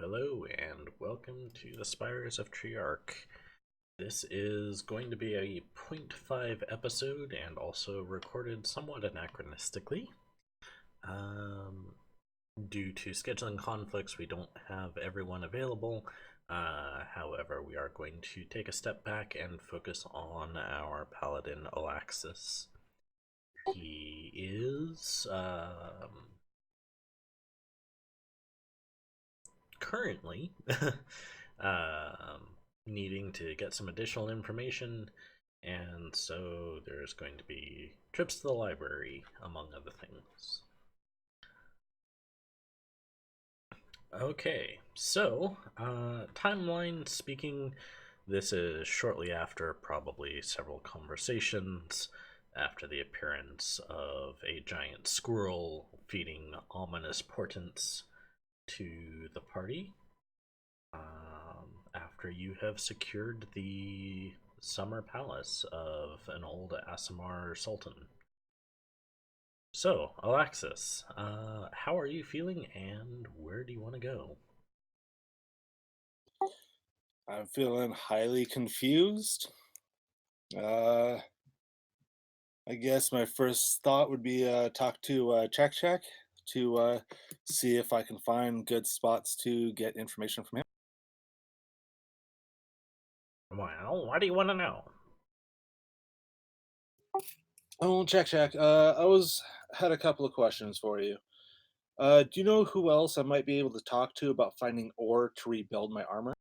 Hello, and welcome to the Spires of Triarch. This is going to be a .5 episode and also recorded somewhat anachronistically. Due to scheduling conflicts, we don't have everyone available. However, we are going to take a step back and focus on our paladin Alaxis. He is currently needing to get some additional information, and so there's going to be trips to the library, among other things. Okay, so timeline speaking, this is shortly after probably several conversations after the appearance of a giant squirrel feeding ominous portents to the party. After you have secured the summer palace of an old Aasimar Sultan. So, Alexis, how are you feeling and where do you want to go? I'm feeling highly confused. Uh, I guess my first thought would be talk to Check to see if I can find good spots to get information from him. Well, what do you want to know? Oh, Check. Had a couple of questions for you. Do you know who else I might be able to talk to about finding ore to rebuild my armor?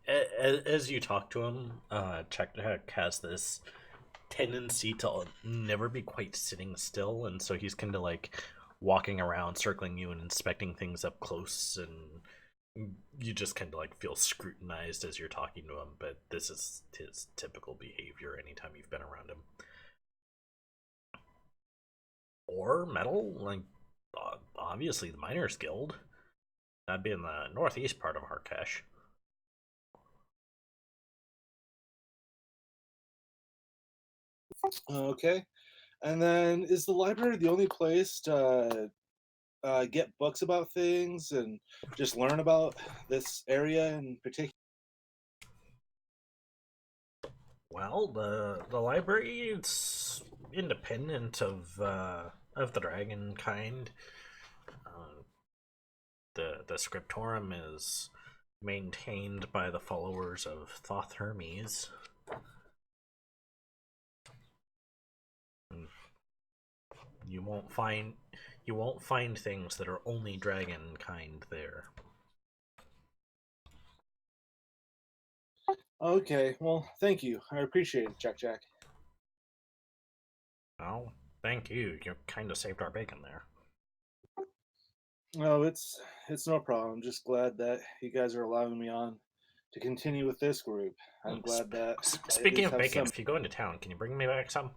As you talk to him, Check has this tendency to never be quite sitting still, and so he's kind of like walking around, circling you, and inspecting things up close, and you just kind of like feel scrutinized as you're talking to him. But this is his typical behavior anytime you've been around him. Or metal, like obviously the Miners Guild. That'd be in the northeast part of Harkesh. Okay. And then is the library the only place to get books about things and just learn about this area in particular? Well, the library it's independent of the dragon kind. Uh, the scriptorum is maintained by the followers of Thoth Hermes. You won't find things that are only dragon kind there. Okay, well, thank you. I appreciate it, Jack. Oh, thank you. You kind of saved our bacon there. No, it's no problem. I'm just glad that you guys are allowing me on to continue with this group. I'm glad that I at Speaking least of have bacon, some. if you go into town, can you bring me back some?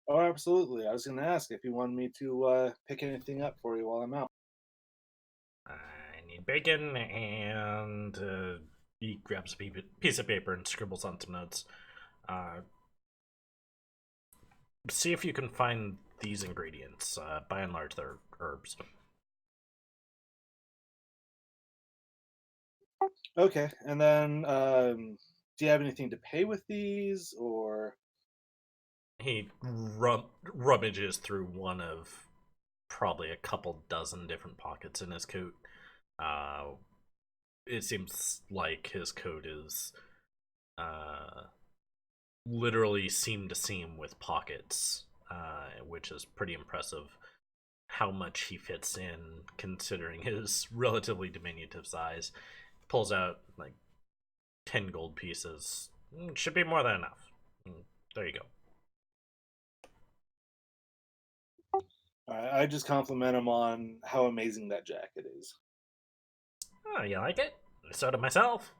Oh, absolutely. I was going to ask if you wanted me to pick anything up for you while I'm out. I need bacon, and he grabs a piece of paper and scribbles on some notes. Uh, See if you can find these ingredients. By and large, they're herbs. Okay, and then do you have anything to pay with these, or? He rummages through one of probably a couple dozen different pockets in his coat. Uh, it seems like his coat is uh, literally seam to seam with pockets, which is pretty impressive how much he fits in considering his relatively diminutive size. Pulls out like 10 gold pieces. Should be more than enough. There you go. I just compliment him on how amazing that jacket is. Oh, you like it? So do myself.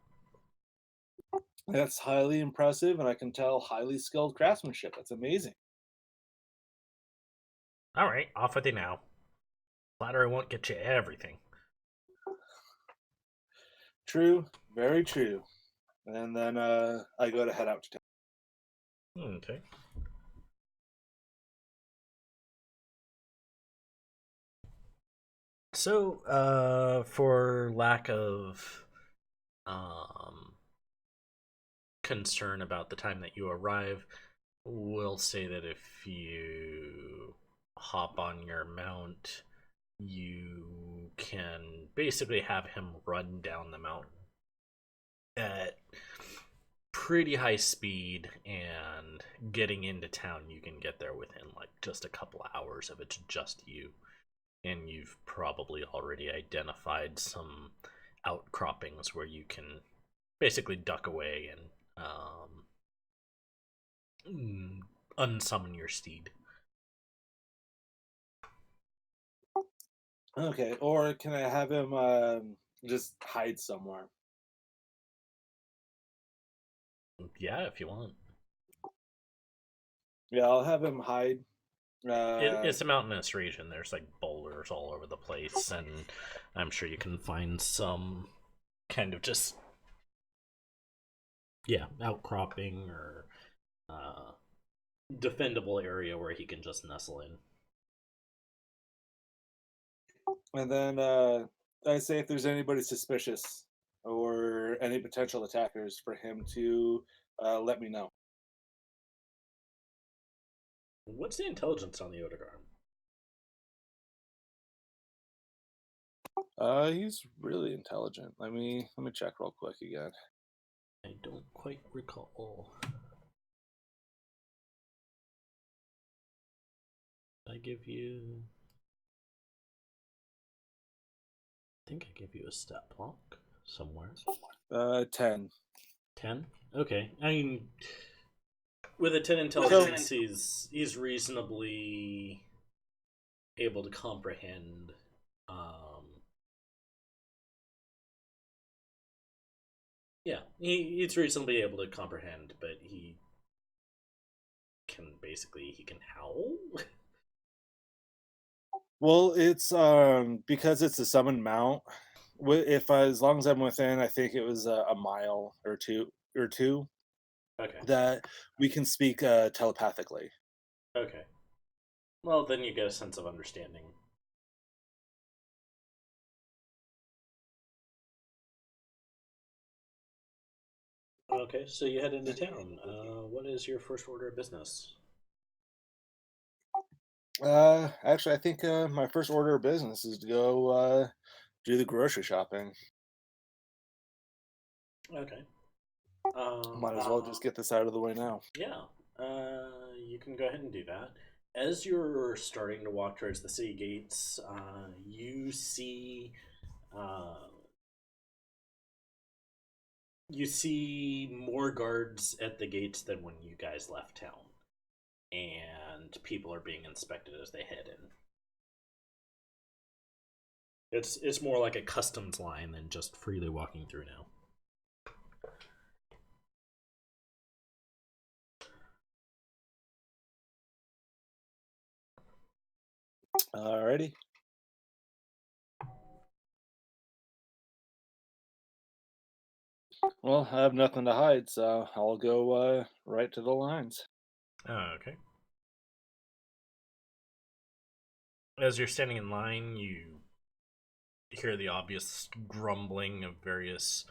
That's highly impressive, and I can tell highly skilled craftsmanship. That's amazing. Alright, off with you now. Flattery won't get you everything. True, very true. And then I go to head out to town. Okay. So, for lack of um, concern about the time that you arrive, we'll say that if you hop on your mount, you can basically have him run down the mountain at pretty high speed, and getting into town, you can get there within like just a couple hours if it's just you. And you've probably already identified some outcroppings where you can basically duck away and unsummon your steed. Okay, or can I have him just hide somewhere? Yeah, if you want. Yeah, I'll have him hide. Uh, It's a mountainous region. There's like boulders all over the place, and I'm sure you can find some kind of just, yeah, outcropping or uh, defendable area where he can just nestle in. and then I say if there's anybody suspicious or any potential attackers, for him to let me know. What's the intelligence on the Odegaard? He's really intelligent. Let me check real quick again. I don't quite recall. I give you. I think I give you a stat block somewhere. 10. 10? Okay. I mean, with a 10 So, intelligence, he's reasonably able to comprehend. Yeah, he's reasonably able to comprehend, but he can howl. well, it's because it's a summon mount. If as long as I'm within, I think it was a mile or two Okay. that we can speak telepathically. Okay. Well, then you get a sense of understanding. Okay, so you head into town. What is your first order of business? Actually, I think my first order of business is to go do the grocery shopping. Okay. Might as well just get this out of the way now. Yeah, you can go ahead and do that. As you're starting to walk towards the city gates, uh, you see more guards at the gates than when you guys left town, and people are being inspected as they head in. It's more like a customs line than just freely walking through now. Alrighty. Well, I have nothing to hide, so I'll go right to the lines. Okay. As you're standing in line, you hear the obvious grumbling of various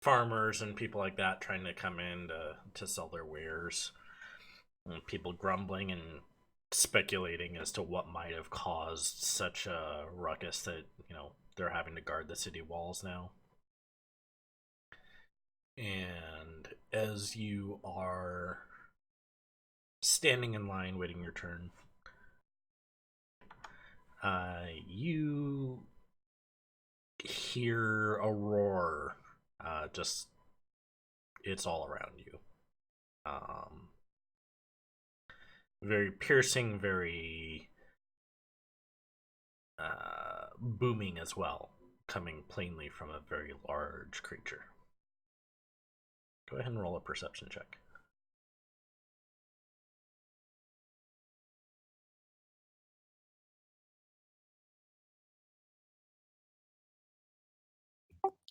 farmers and people like that trying to come in to sell their wares. And people grumbling and speculating as to what might have caused such a ruckus that, they're having to guard the city walls now. And as you are standing in line waiting your turn, you hear a roar. Just it's all around you. Um, Very piercing, very booming as well, coming plainly from a very large creature. Go ahead and roll a perception check.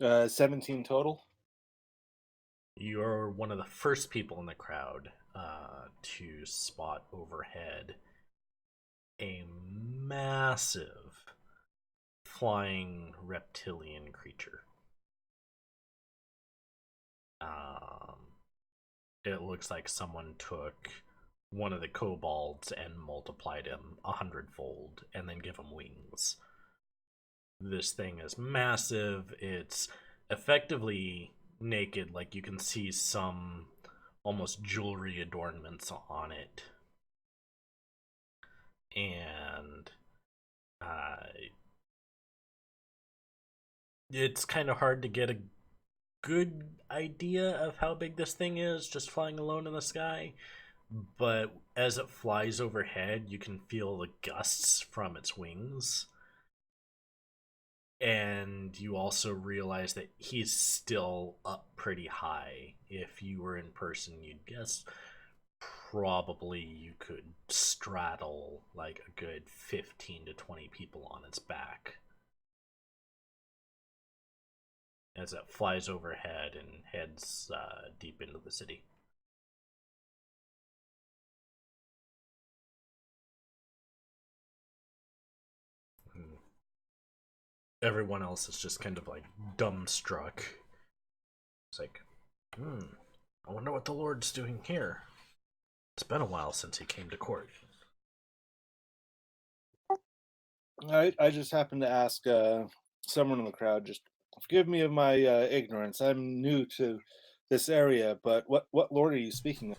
Uh, 17 total. You're one of the first people in the crowd to spot overhead a massive flying reptilian creature. Um, it looks like someone took one of the kobolds and multiplied him 100-fold and then give him wings. This thing is massive. It's effectively naked, like you can see some almost jewelry adornments on it. And it's kind of hard to get a good idea of how big this thing is just flying alone in the sky. But as it flies overhead, you can feel the gusts from its wings. And you also realize that he's still up pretty high. If you were in person, you'd guess probably you could straddle like a good 15 to 20 people on its back as it flies overhead and heads deep into the city. Everyone else is just kind of like dumbstruck. It's like, I wonder what the Lord's doing here. It's been a while since he came to court. I just happened to ask someone in the crowd. Just forgive me of my ignorance. I'm new to this area, but what lord are you speaking of?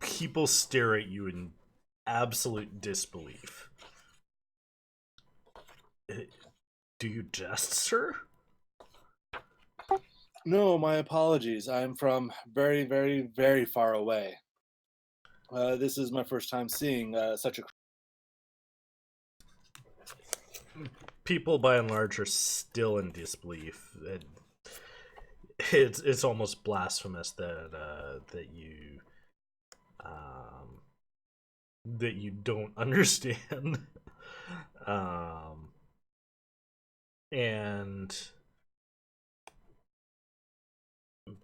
People stare at you in absolute disbelief. Do you jest, sir? No, my apologies. I'm from very, very, very far away. This is my first time seeing such a. People, by and large, are still in disbelief. It's almost blasphemous um, that you don't understand. And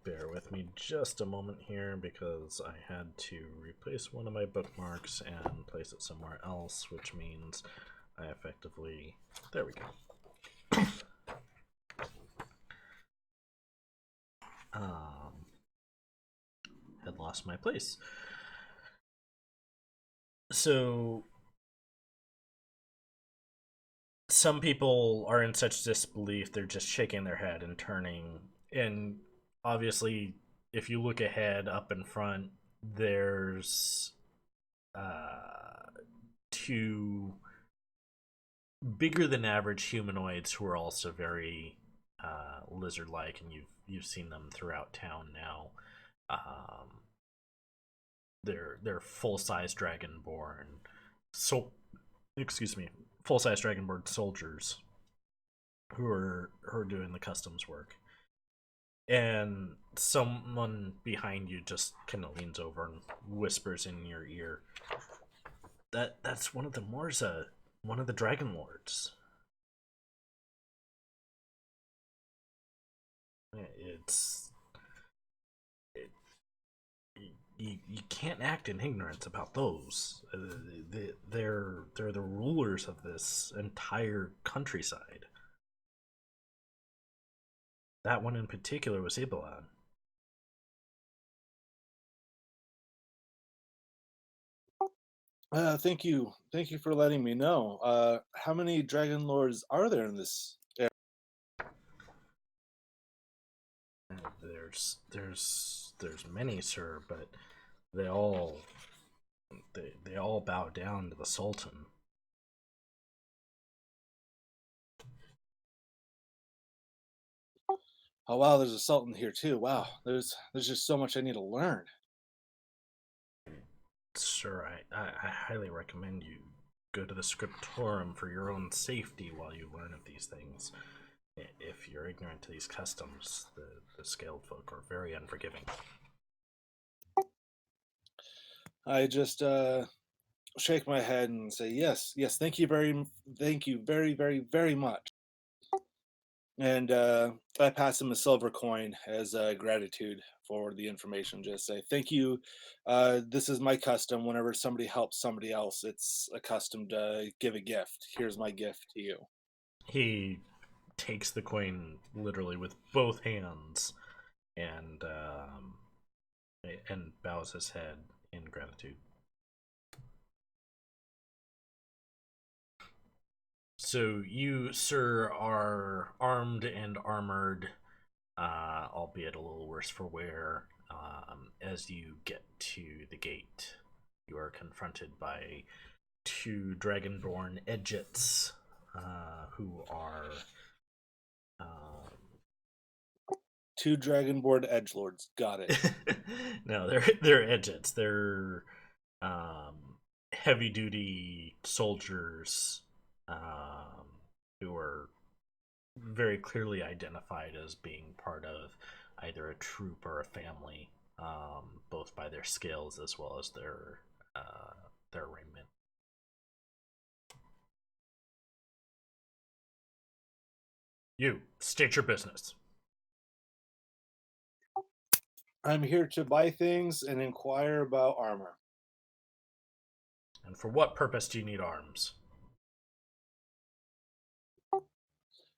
bear with me just a moment here because I had to replace one of my bookmarks and place it somewhere else, which means I effectively, there we go. Had lost my place. So some people are in such disbelief they're just shaking their head and turning. And obviously, if you look ahead up in front, there's two bigger than average humanoids who are also very lizard-like, and you've seen them throughout town now. They're full-size dragonborn, so excuse me, full-size dragonborn soldiers who are doing the customs work. And someone behind you just kind of leans over and whispers in your ear, that's one of the Morza, one of the Dragon Lords. It's it, you can't act in ignorance about those. They're the rulers of this entire countryside. That one in particular was Ibalan. Thank you for letting me know. How many dragon lords are there in this area? There's many, sir, but they all they all bow down to the Sultan. Oh wow, there's a sultan here too. Wow, there's just so much I need to learn. Sir, I highly recommend you go to the scriptorum for your own safety while you learn of these things. If you're ignorant to these customs, the scaled folk are very unforgiving. I just shake my head and say yes, yes. Thank you very, very, very much. And I pass him a silver coin as gratitude for the information. Just say, thank you. This is my custom. Whenever somebody helps somebody else, it's a custom to give a gift. Here's my gift to you. He takes the coin literally with both hands and and bows his head in gratitude. So you, sir, are armed and armored, albeit a little worse for wear. As you get to the gate, you are confronted by two dragonborn edgets, who are um, Two dragonborn edgelords. Got it. no, they're edgets. They're heavy duty soldiers, um, who are very clearly identified as being part of either a troop or a family, both by their scales as well as their raiment. You state your business, I'm here to buy things and inquire about armor. and for what purpose do you need arms?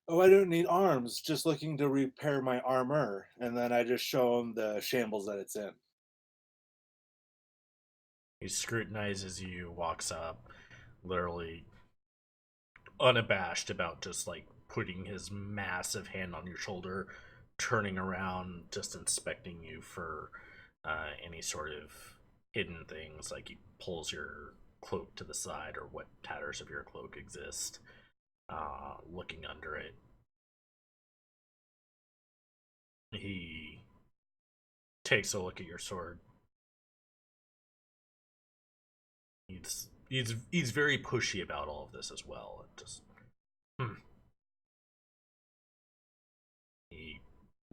Oh, I don't need arms. Just looking to repair my armor. And then I just show him the shambles that it's in. He scrutinizes you, walks up, literally unabashed about just like putting his massive hand on your shoulder, turning around, just inspecting you for any sort of hidden things. Like he pulls your cloak to the side or what tatters of your cloak exist, looking under it. He takes a look at your sword. He's very pushy about all of this as well. Just he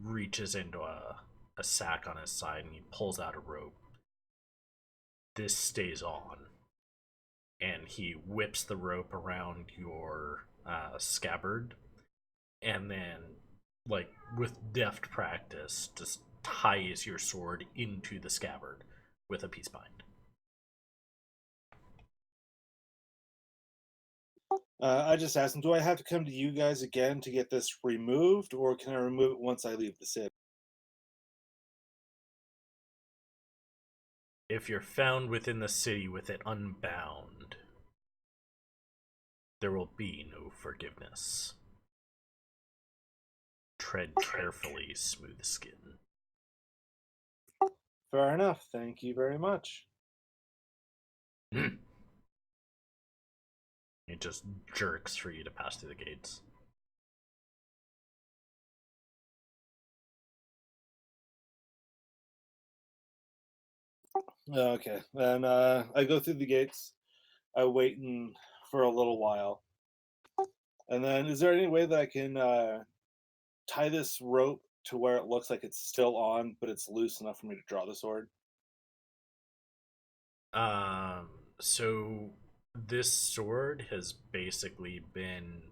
reaches into a sack on his side and he pulls out a rope. This stays on, and he whips the rope around your scabbard, and then, like with deft practice, just ties your sword into the scabbard with a peace bind. I just asked him, do I have to come to you guys again to get this removed, or can I remove it once I leave the city? If you're found within the city with it unbound, there will be no forgiveness. Tread carefully, smooth skin. Fair enough. Thank you very much. It just jerks for you to pass through the gates. Okay. Then I go through the gates. I wait for a little while. And then, is there any way that I can tie this rope to where it looks like it's still on, but it's loose enough for me to draw the sword? Um, so this sword has basically been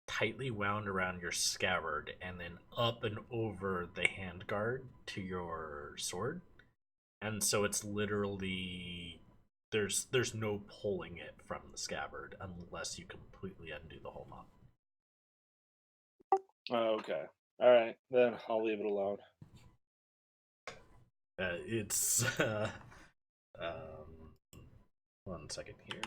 tightly wound around your scabbard and then up and over the handguard to your sword. And so it's literally there's no pulling it from the scabbard unless you completely undo the whole knot. Okay. All right. Then I'll leave it alone. It's um, 1 second here.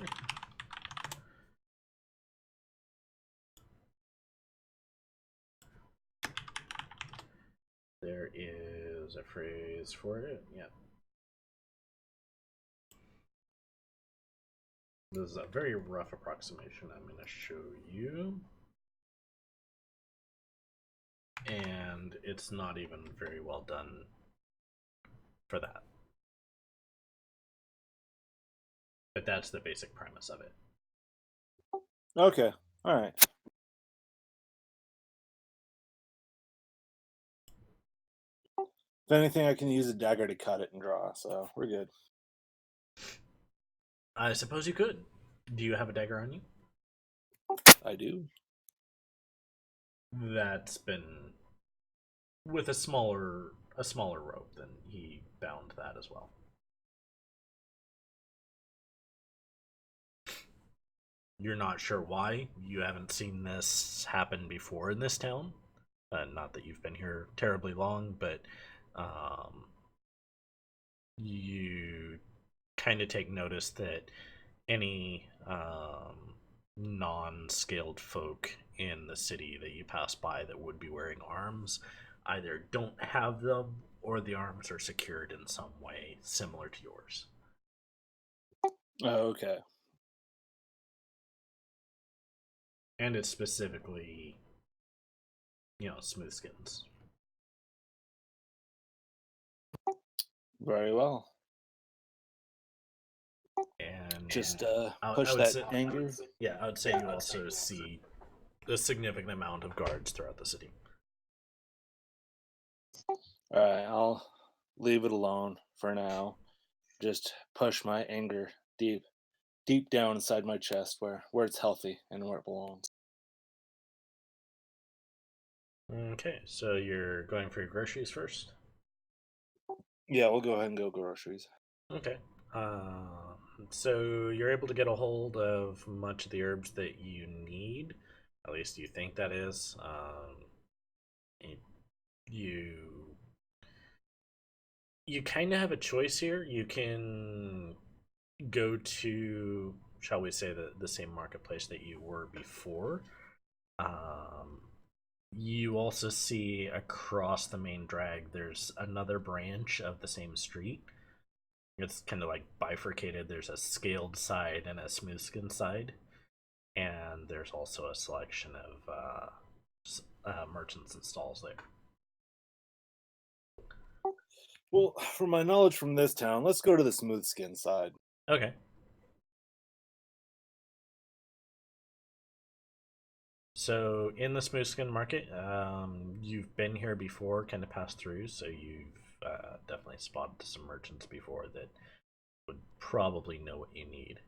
There is a phrase for it. Yeah. This is a very rough approximation I'm going to show you. And it's not even very well done for that. But that's the basic premise of it. Okay. All right. If anything, I can use a dagger to cut it and draw, so we're good. I suppose you could. Do you have a dagger on you? I do. that's been with a smaller rope. Then he bound that as well. You're not sure why. You haven't seen this happen before in this town. Not that you've been here terribly long, but um, you kind of take notice that any non-scaled folk in the city that you pass by that would be wearing arms either don't have them or the arms are secured in some way similar to yours. Oh, okay. And it's specifically, smooth skins. Very well. And Just I push would that say, anger. yeah, I would say you also see a significant amount of guards throughout the city. All right, I'll leave it alone for now. Just push my anger deep down inside my chest where it's healthy and where it belongs. Okay, so you're going for your groceries first? Yeah, we'll go ahead and go groceries. Okay. So you're able to get a hold of much of the herbs that you need. At least you think that is. You you kind of have a choice here. You can go to, shall we say, the same marketplace that you were before. Um, you also see across the main drag, there's another branch of the same street. It's kind of like bifurcated. There's a scaled side and a smooth skin side, and there's also a selection of merchants and stalls there. Well, from my knowledge from this town, let's go to the smooth skin side. Okay. So in the smooth skin market, you've been here before, kind of passed through, so you've definitely spotted some merchants before that would probably know what you need.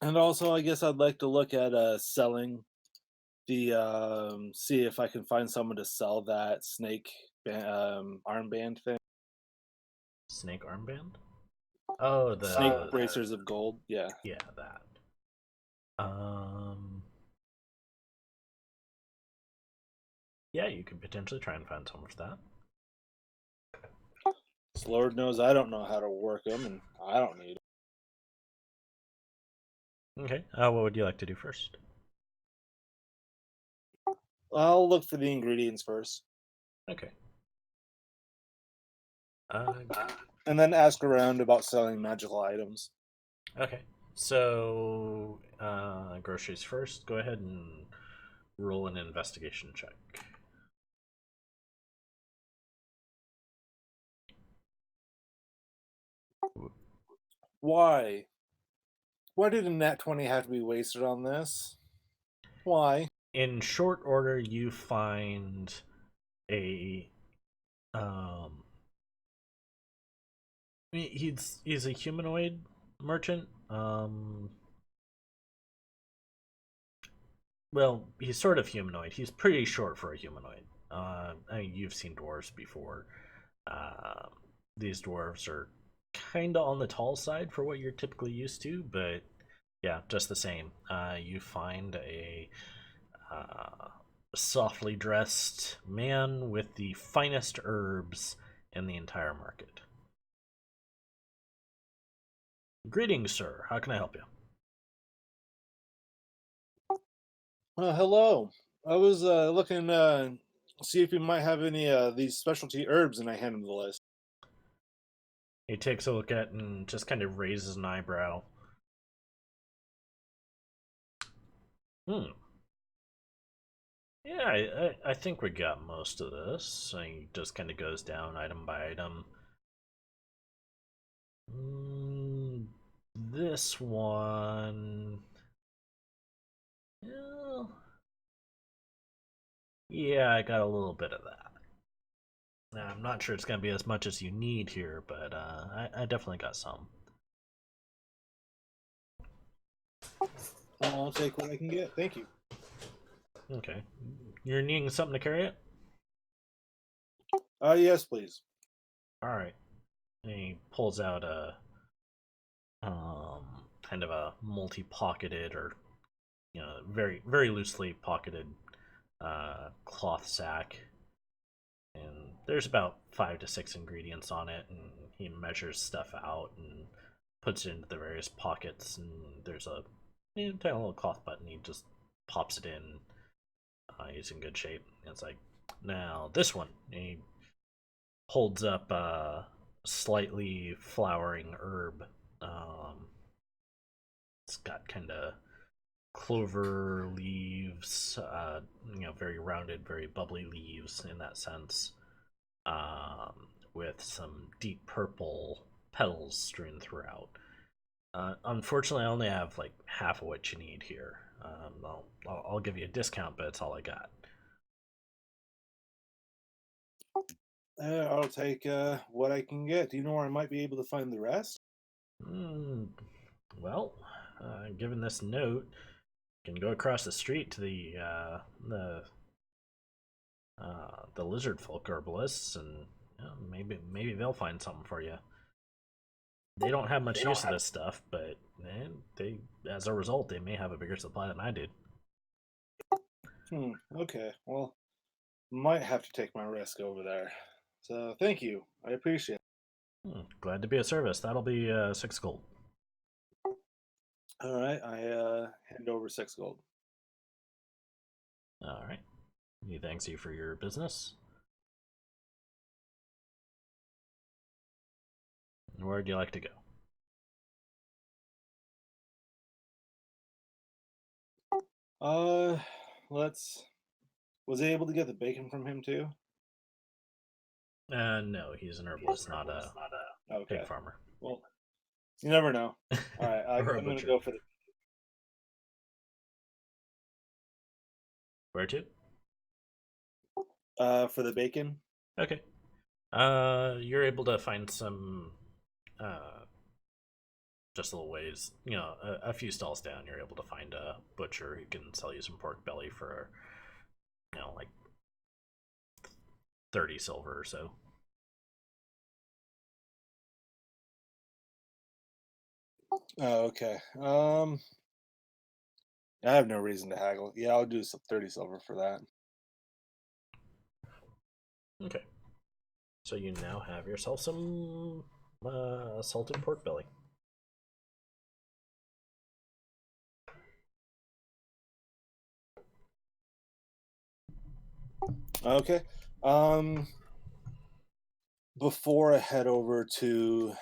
And also, I guess I'd like to look at selling the see if I can find someone to sell that armband thing. Snake armband? Oh, Snake the bracers of gold. Yeah. yeah, that. Um, yeah, you could potentially try and find someone for that. Lord knows I don't know how to work them, and I don't need 'em. Okay. What would you like to do first? I'll look for the ingredients first, Okay. Uh, and then ask around about selling magical items. okay. So, groceries first. Go ahead and roll an investigation check. Why? Why did a nat 20 have to be wasted on this? Why? In short order, you find a um. He's a humanoid merchant. Well, he's sort of humanoid. He's pretty short for a humanoid. I mean, you've seen dwarves before. Uh, these dwarves are kind of on the tall side for what you're typically used to, but yeah, just the same. You find a uh, softly dressed man with the finest herbs in the entire market. Greetings, sir. How can I help you? Hello. I was looking see if you might have any these specialty herbs, and I hand him the list. He takes a look at it and just kind of raises an eyebrow. Hmm. Yeah, I think we got most of this. So he just kind of goes down item by item. Mm, this one. Yeah, yeah, I got a little bit of that. Now, I'm not sure it's going to be as much as you need here, but I definitely got some. I'll take what I can get. Thank you. Okay. You're needing something to carry it? Yes, please. Alright. He pulls out a kind of a multi-pocketed or very very loosely pocketed cloth sack, and there's about 5 to 6 ingredients on it, and he measures stuff out and puts it into the various pockets, and there's a tiny little cloth button. He just pops it in. He's in good shape. And it's like, now this one. And he holds up a slightly flowering herb. It's got kind of clover leaves, very rounded, very bubbly leaves in that sense, with some deep purple petals strewn throughout. Unfortunately, I only have like half of what you need here. I'll give you a discount, but it's all I got. I'll take what I can get. Do you know where I might be able to find the rest? Mm, well, given this note, you can go across the street to the lizard folk herbalists, and maybe they'll find something for you. They don't have much use of this stuff, but they as a result they may have a bigger supply than I did. Okay. Well, might have to take my risk over there. So thank you. I appreciate it. Glad to be of service. That'll be 6 gold. All right. I hand over 6 gold. All right. He thanks you for your business. Where'd you like to go? Uh, let's. Was I able to get the bacon from him too? No, he's an herbalist, not a pig Okay. farmer. Well, you never know. All right. Or a I'm gonna butcher. go for the Where to? for the bacon. Okay. You're able to find some, uh, just a little ways, a few stalls down. You're able to find a butcher who can sell you some pork belly for, like 30 silver or so. Oh, okay. I have no reason to haggle. Yeah, I'll do some 30 silver for that. Okay. So you now have yourself some salted pork belly. Okay. Um, Before I head over to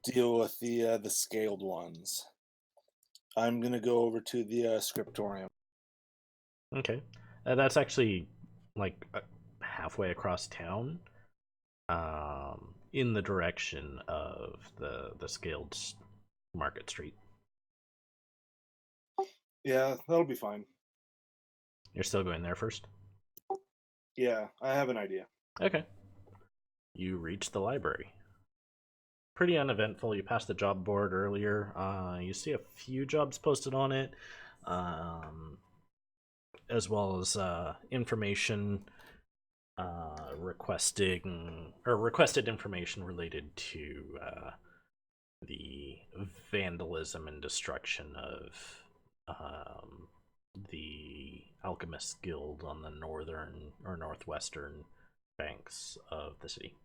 deal with the scaled ones, I'm gonna go over to the scriptorium. Okay. That's actually like halfway across town, in the direction of the scaled market street. Yeah, that'll be fine. You're still going there first? Yeah, I have an idea. Okay. You reach the library. Pretty uneventful. You passed the job board earlier. You see a few jobs posted on it, um, as well as information requested information related to the vandalism and destruction of the Alchemist Guild on the northern or northwestern banks of the city.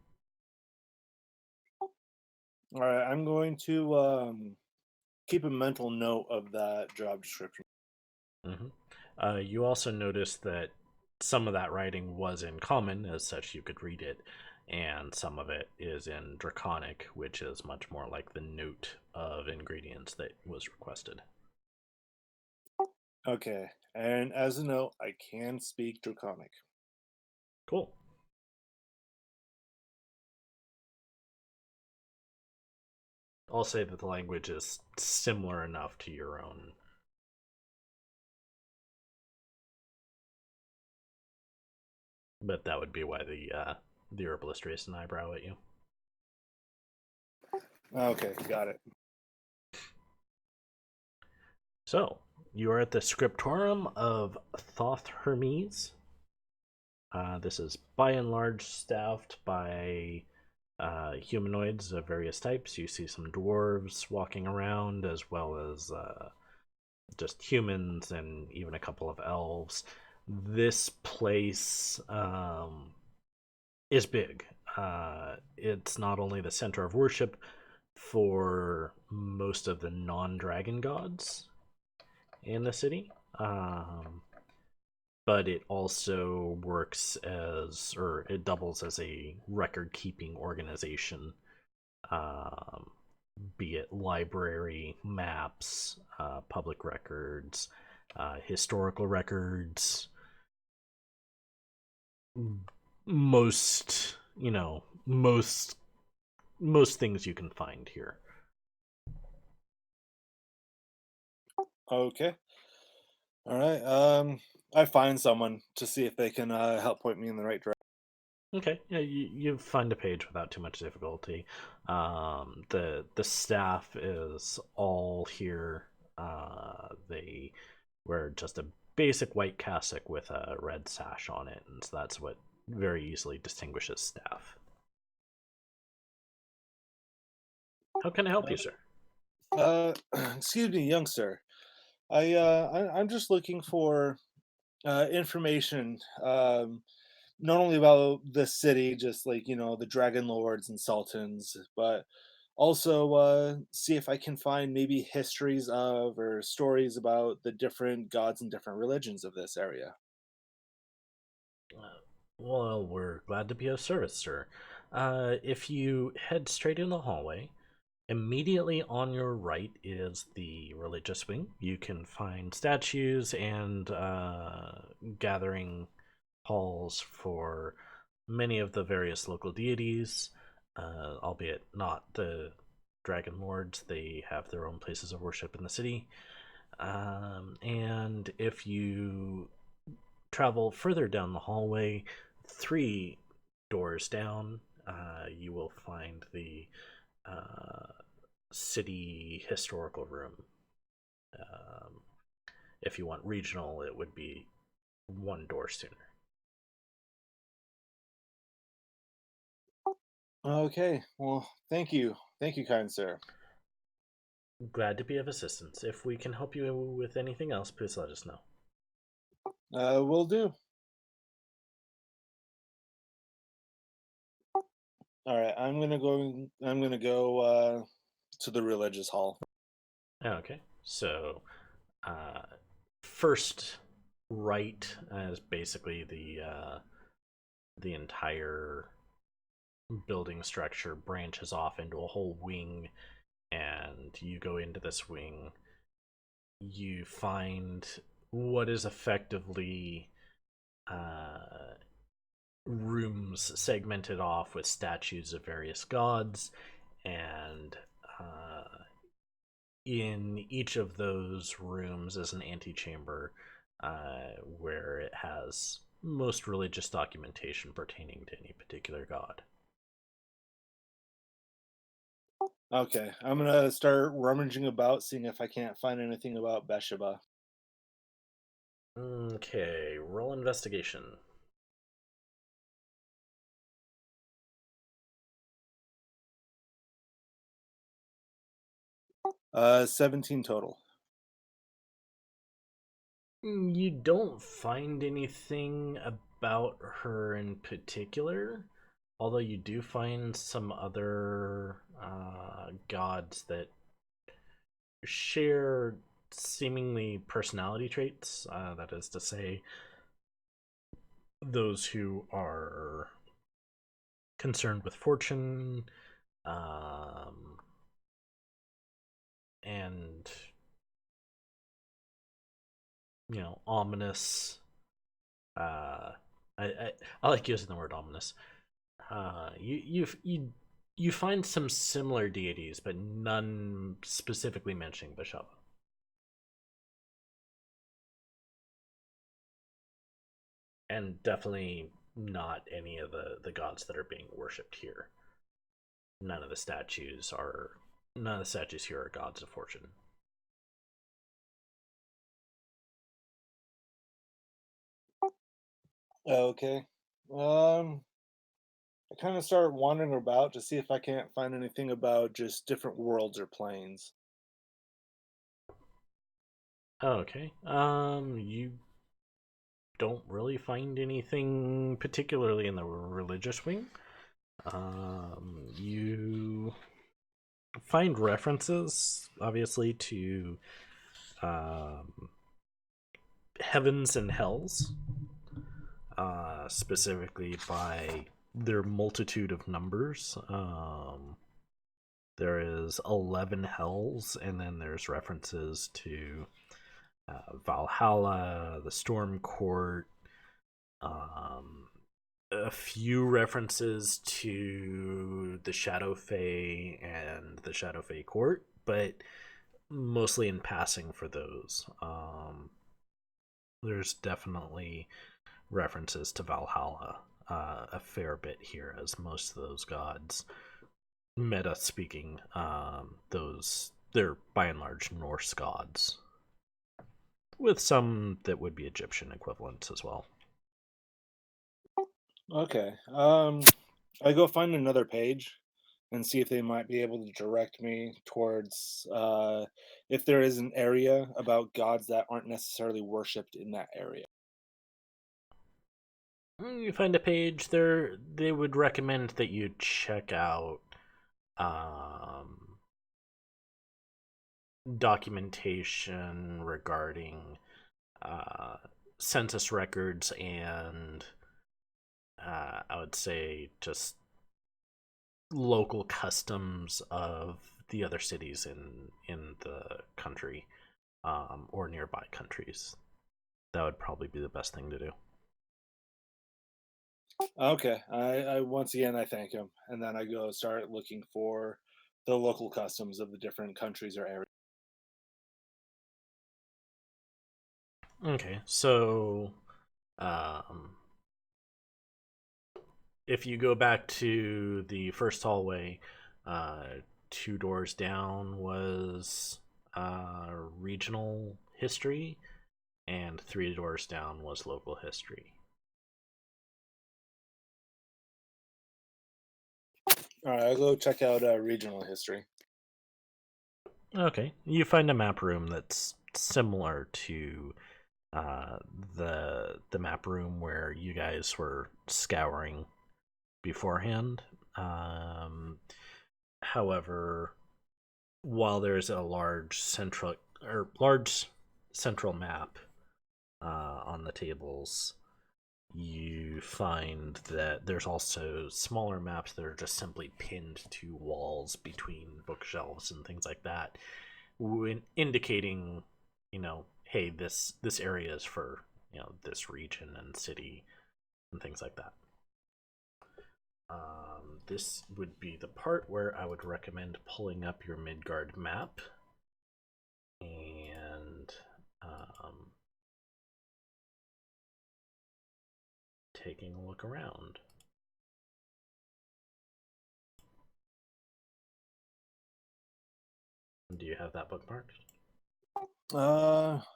All right, I'm going to keep a mental note of that job description. You also notice that some of that writing was in common, as such you could read it, and some of it is in Draconic, which is much more like the note of ingredients that was requested. Okay, and as a note, I can speak Draconic. Cool. I'll say that the language is similar enough to your own. But that would be why the herbalist raised an eyebrow at you. Okay, got it. So, you are at the Scriptorum of Thoth Hermes. This is by and large staffed by humanoids of various types. You see some dwarves walking around, as well as just humans and even a couple of elves. This place is big. It's not only the center of worship for most of the non dragon gods in the city, but it also works as, or it doubles as a record keeping organization, um, be it library, maps, public records, historical records, most, most things you can find here. Okay. All right. I find someone to see if they can help point me in the right direction. Okay, yeah, you find a page without too much difficulty. The staff is all here. They wear just a basic white cassock with a red sash on it, and so that's what very easily distinguishes staff. How can I help you, sir? Excuse me, young sir. I'm just looking for information, not only about the city, just like the dragon lords and sultans, but also see if I can find maybe histories of or stories about the different gods and different religions of this area. Well, we're glad to be of service, sir. If you head straight in the hallway, immediately on your right is the religious wing. You can find statues and gathering halls for many of the various local deities, albeit not the Dragon Lords. They have their own places of worship in the city. And if you travel further down the hallway, three doors down, you will find the uh, city historical room. Um, if you want regional, it would be one door sooner. Okay, well, thank you, kind sir. Glad to be of assistance. If we can help you with anything else, please let us know. Will do. All right, I'm gonna go to the religious hall. Okay, so uh, first right is basically the entire building structure branches off into a whole wing, and you go into this wing. You find what is effectively uh, rooms segmented off with statues of various gods, and in each of those rooms is an antechamber where it has most religious documentation pertaining to any particular god. Okay, I'm gonna start rummaging about, seeing if I can't find anything about Besheba. Okay, roll investigation. 17 total. You don't find anything about her in particular, although you do find some other gods that share seemingly personality traits. That is to say, those who are concerned with fortune, um, and ominous. Uh, I like using the word ominous. You find some similar deities, but none specifically mentioning Bishop. And definitely not any of the gods that are being worshipped here. None of the statues are none of the statues here are gods of fortune. Okay. Um, I kind of start wandering about to see if I can't find anything about just different worlds or planes. Okay. You don't really find anything particularly in the religious wing. You find references, obviously, to um, heavens and hells, specifically by their multitude of numbers. There is 11 hells, and then there's references to Valhalla, the Storm Court, um, a few references to the Shadow Fae and the Shadow Fae Court, but mostly in passing for those. There's definitely references to Valhalla a fair bit here, as most of those gods, meta speaking, those they're by and large Norse gods, with some that would be Egyptian equivalents as well. Okay. I go find another page and see if they might be able to direct me towards if there is an area about gods that aren't necessarily worshipped in that area. You find a page there. They would recommend that you check out um, documentation regarding uh, census records and I would say just local customs of the other cities in the country, or nearby countries. That would probably be the best thing to do. Okay. I once again I thank him, and then I go start looking for the local customs of the different countries or areas. Okay, so um, if you go back to the first hallway, uh, two doors down was regional history, and three doors down was local history. All right, I'll go check out regional history. Okay, you find a map room that's similar to uh, the map room where you guys were scouring beforehand. Um, However, while there's a large central map on the tables, you find that there's also smaller maps that are just simply pinned to walls between bookshelves and things like that, indicating, hey, this area is for this region and city and things like that. This would be the part where I would recommend pulling up your Midgard map and taking a look around. Do you have that bookmarked?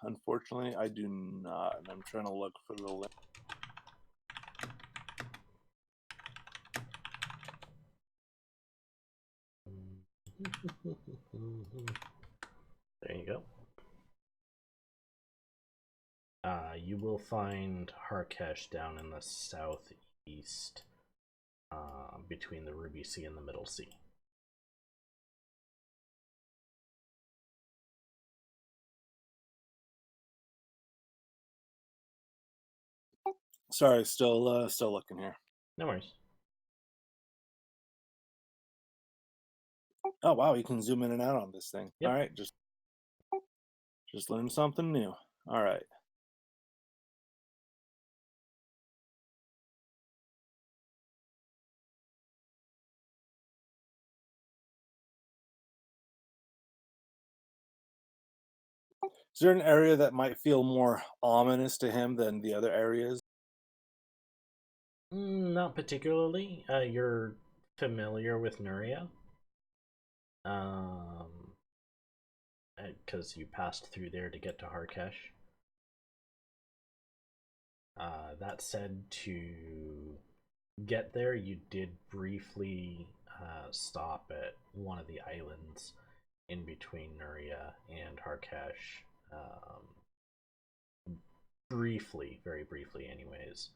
Unfortunately, I do not. And I'm trying to look for the link. There you go. You will find Harkesh down in the southeast, between the Ruby Sea and the Middle Sea. Sorry, still looking here. No worries. Oh wow, you can zoom in and out on this thing. All Yep. right, just learned something new. All right. Is there an area that might feel more ominous to him than the other areas? Not particularly. You're familiar with Nuria, um, because you passed through there to get to Harkesh. That said, to get there, you did briefly stop at one of the islands in between Nuria and Harkesh. Um, Briefly, very briefly, anyways,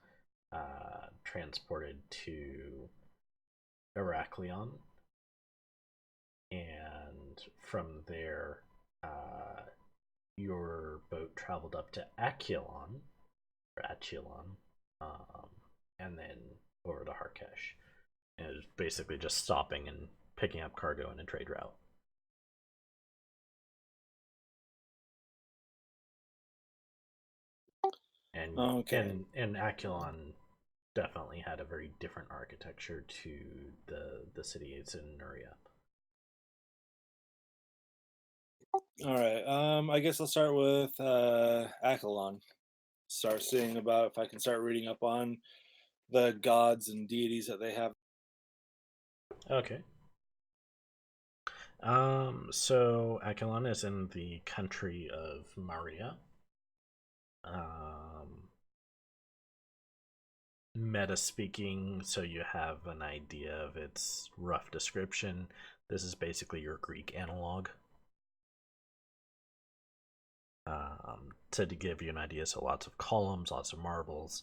transported to Heraklion, and from there, uh, your boat traveled up to Achelon, um, and then over to Harkesh. And it was basically just stopping and picking up cargo in a trade route. And Okay. and Achelon definitely had a very different architecture to the cities in Nuria. All right. I guess I'll start with Akalon. Start seeing about if I can start reading up on the gods and deities that they have. Okay. So Achelon is in the country of Maria. Um, Meta speaking, so you have an idea of its rough description. This is basically your Greek analog. To give you an idea, so lots of columns, lots of marbles,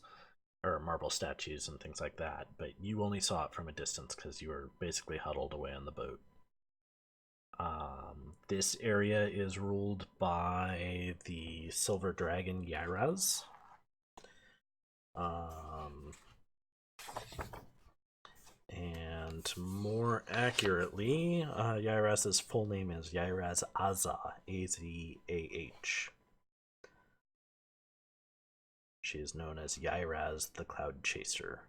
or marble statues and things like that. But you only saw it from a distance because you were basically huddled away on the boat. This area is ruled by the Silver Dragon Yairaz. Um, and more accurately, Yairaz's full name is Yairaz Azah, Azah. She is known as Yairaz the Cloud Chaser,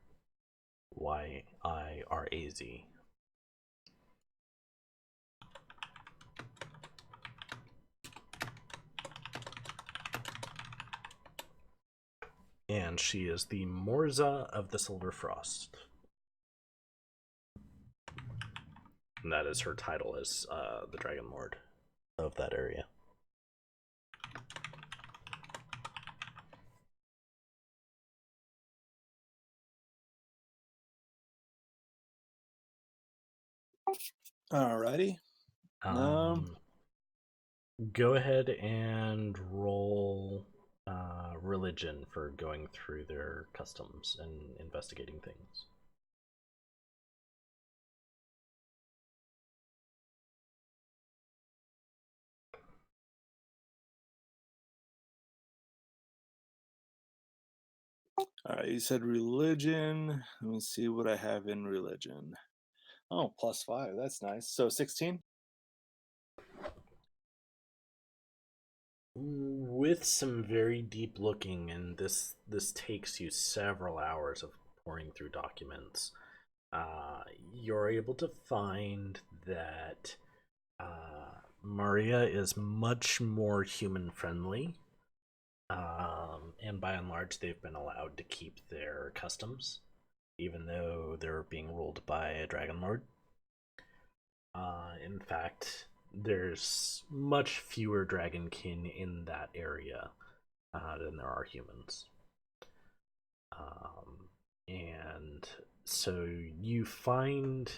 Yiraz. And she is the Morza of the Silver Frost. And that is her title as the Dragon Lord of that area. Alrighty. Um, Go ahead and roll religion for going through their customs and investigating things. All right. You said religion. Let me see what I have in religion. Oh, +5. That's nice. So 16. With some very deep looking, and this takes you several hours of pouring through documents, you're able to find that Maria is much more human friendly, and by and large, they've been allowed to keep their customs, even though they're being ruled by a dragon lord. In fact, there's much fewer dragonkin in that area than there are humans. And so you find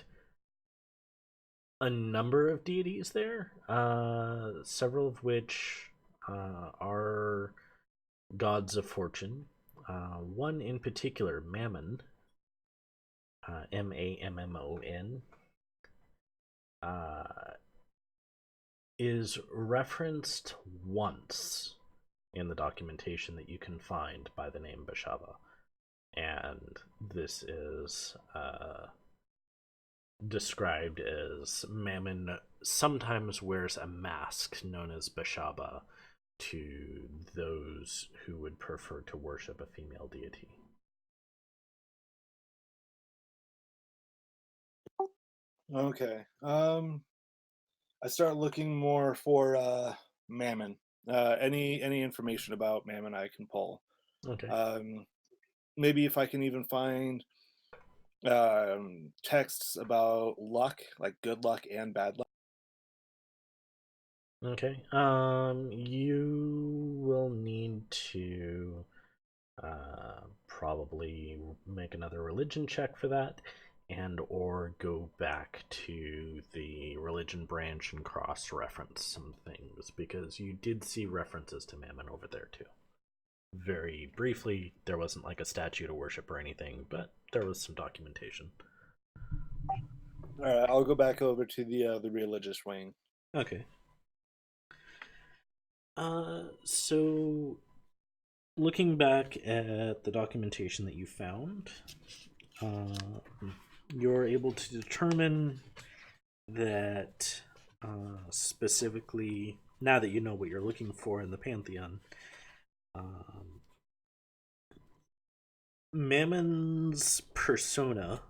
a number of deities there, several of which are gods of fortune. One in particular, Mammon, Mammon, is referenced once in the documentation that you can find by the name Bashava. And this is described as Mammon sometimes wears a mask known as Bashaba to those who would prefer to worship a female deity. Okay. I start looking more for Mammon. Any information about Mammon I can pull. Okay. Um, maybe if I can even find texts about luck, like good luck and bad luck. Okay. You will need to Probably make another religion check for that, and or go back to the religion branch and cross-reference some things, because you did see references to Mammon over there too. Very briefly, there wasn't like a statue to worship or anything, but there was some documentation. All right, I'll go back over to the religious wing. Okay. So looking back at the documentation that you found, uh, you're able to determine that specifically, now that you know what you're looking for in the Pantheon, um, Mammon's persona,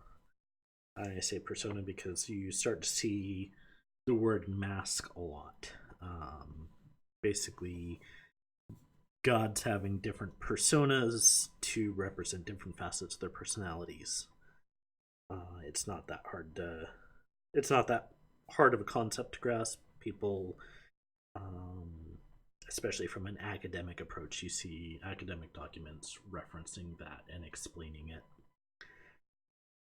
I say persona because you start to see the word mask a lot. Basically, gods having different personas to represent different facets of their personalities. It's not that hard to. It's not that hard of a concept to grasp. People, um, especially from an academic approach, you see academic documents referencing that and explaining it.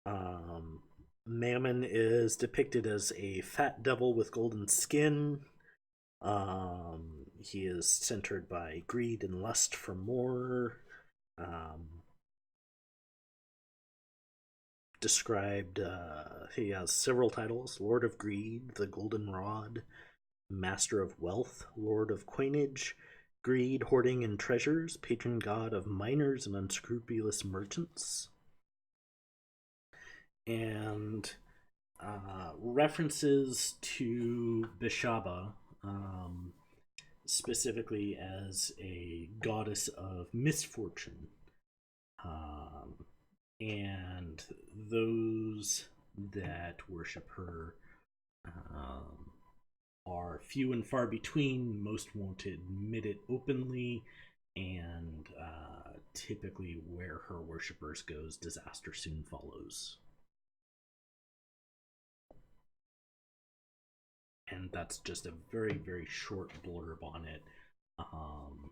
Um, Mammon is depicted as a fat devil with golden skin. He is centered by greed and lust for more. Um, Described, he has several titles: Lord of Greed, the Golden Rod, Master of Wealth, Lord of Coinage, Greed, Hoarding, and Treasures, Patron God of Miners and Unscrupulous Merchants. And references to Bishaba, specifically as a goddess of misfortune. Um, and those that worship her um, are few and far between. Most won't admit it openly, and typically, where her worshippers goes, disaster soon follows. And that's just a very, very short blurb on it. Um,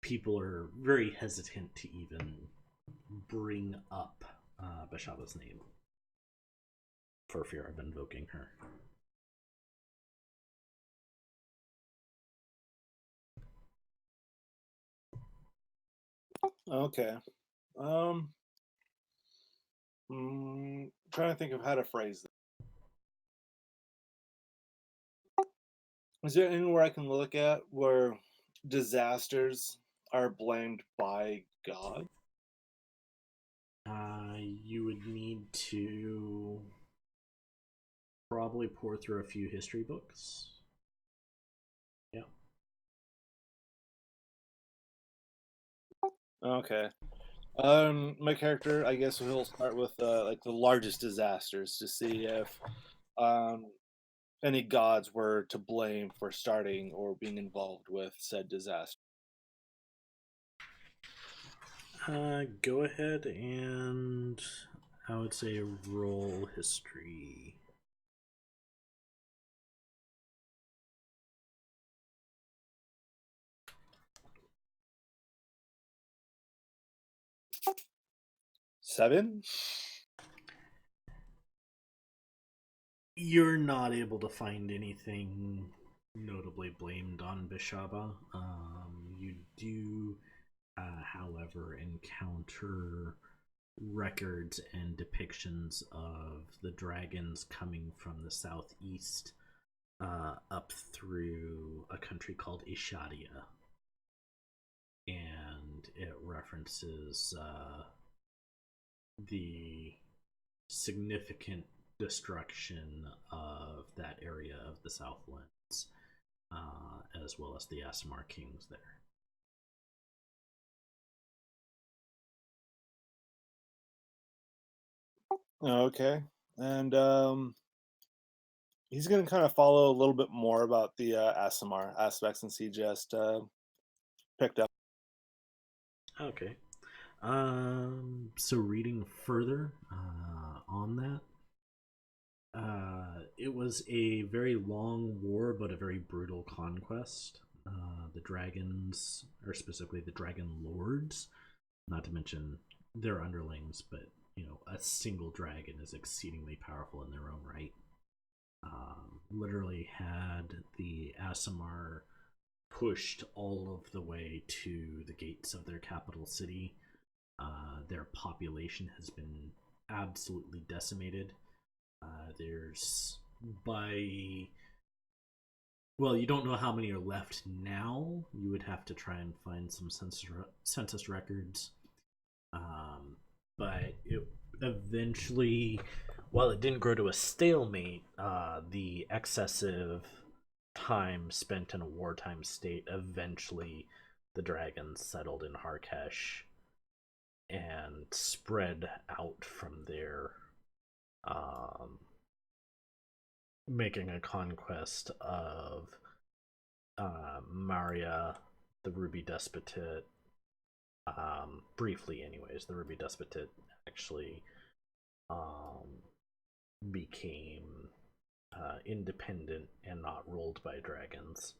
People are very hesitant to even bring up Bashaba's name for fear of invoking her. Okay. Um, trying to think of how to phrase this. Is there anywhere I can look at where disasters are blamed by God? You would need to probably pour through a few history books. Yeah. Okay. My character, I guess he'll start with like the largest disasters to see if um any gods were to blame for starting or being involved with said disaster. Go ahead and I would say roll history. 7? You're not able to find anything notably blamed on Bishaba. You do, however, encounter records and depictions of the dragons coming from the southeast up through a country called Ishadia. And it references the significant destruction of that area of the Southlands, as well as the Asimar kings there. Okay. And he's going to kind of follow a little bit more about the Asimar aspects since he just picked up. Okay. So reading further on that, it was a very long war, but a very brutal conquest. The dragons, or specifically the dragon lords, not to mention their underlings, but a single dragon is exceedingly powerful in their own right. Literally had the Aasimar pushed all of the way to the gates of their capital city. Their population has been absolutely decimated. There's by well, you don't know how many are left now. You would have to try and find some census records. But it eventually, while it didn't grow to a stalemate, the excessive time spent in a wartime state, eventually the dragons settled in Harkesh and spread out from there, um, making a conquest of Maria, the Ruby Despotate. Briefly, anyways, the Ruby Despotate actually became independent and not ruled by dragons.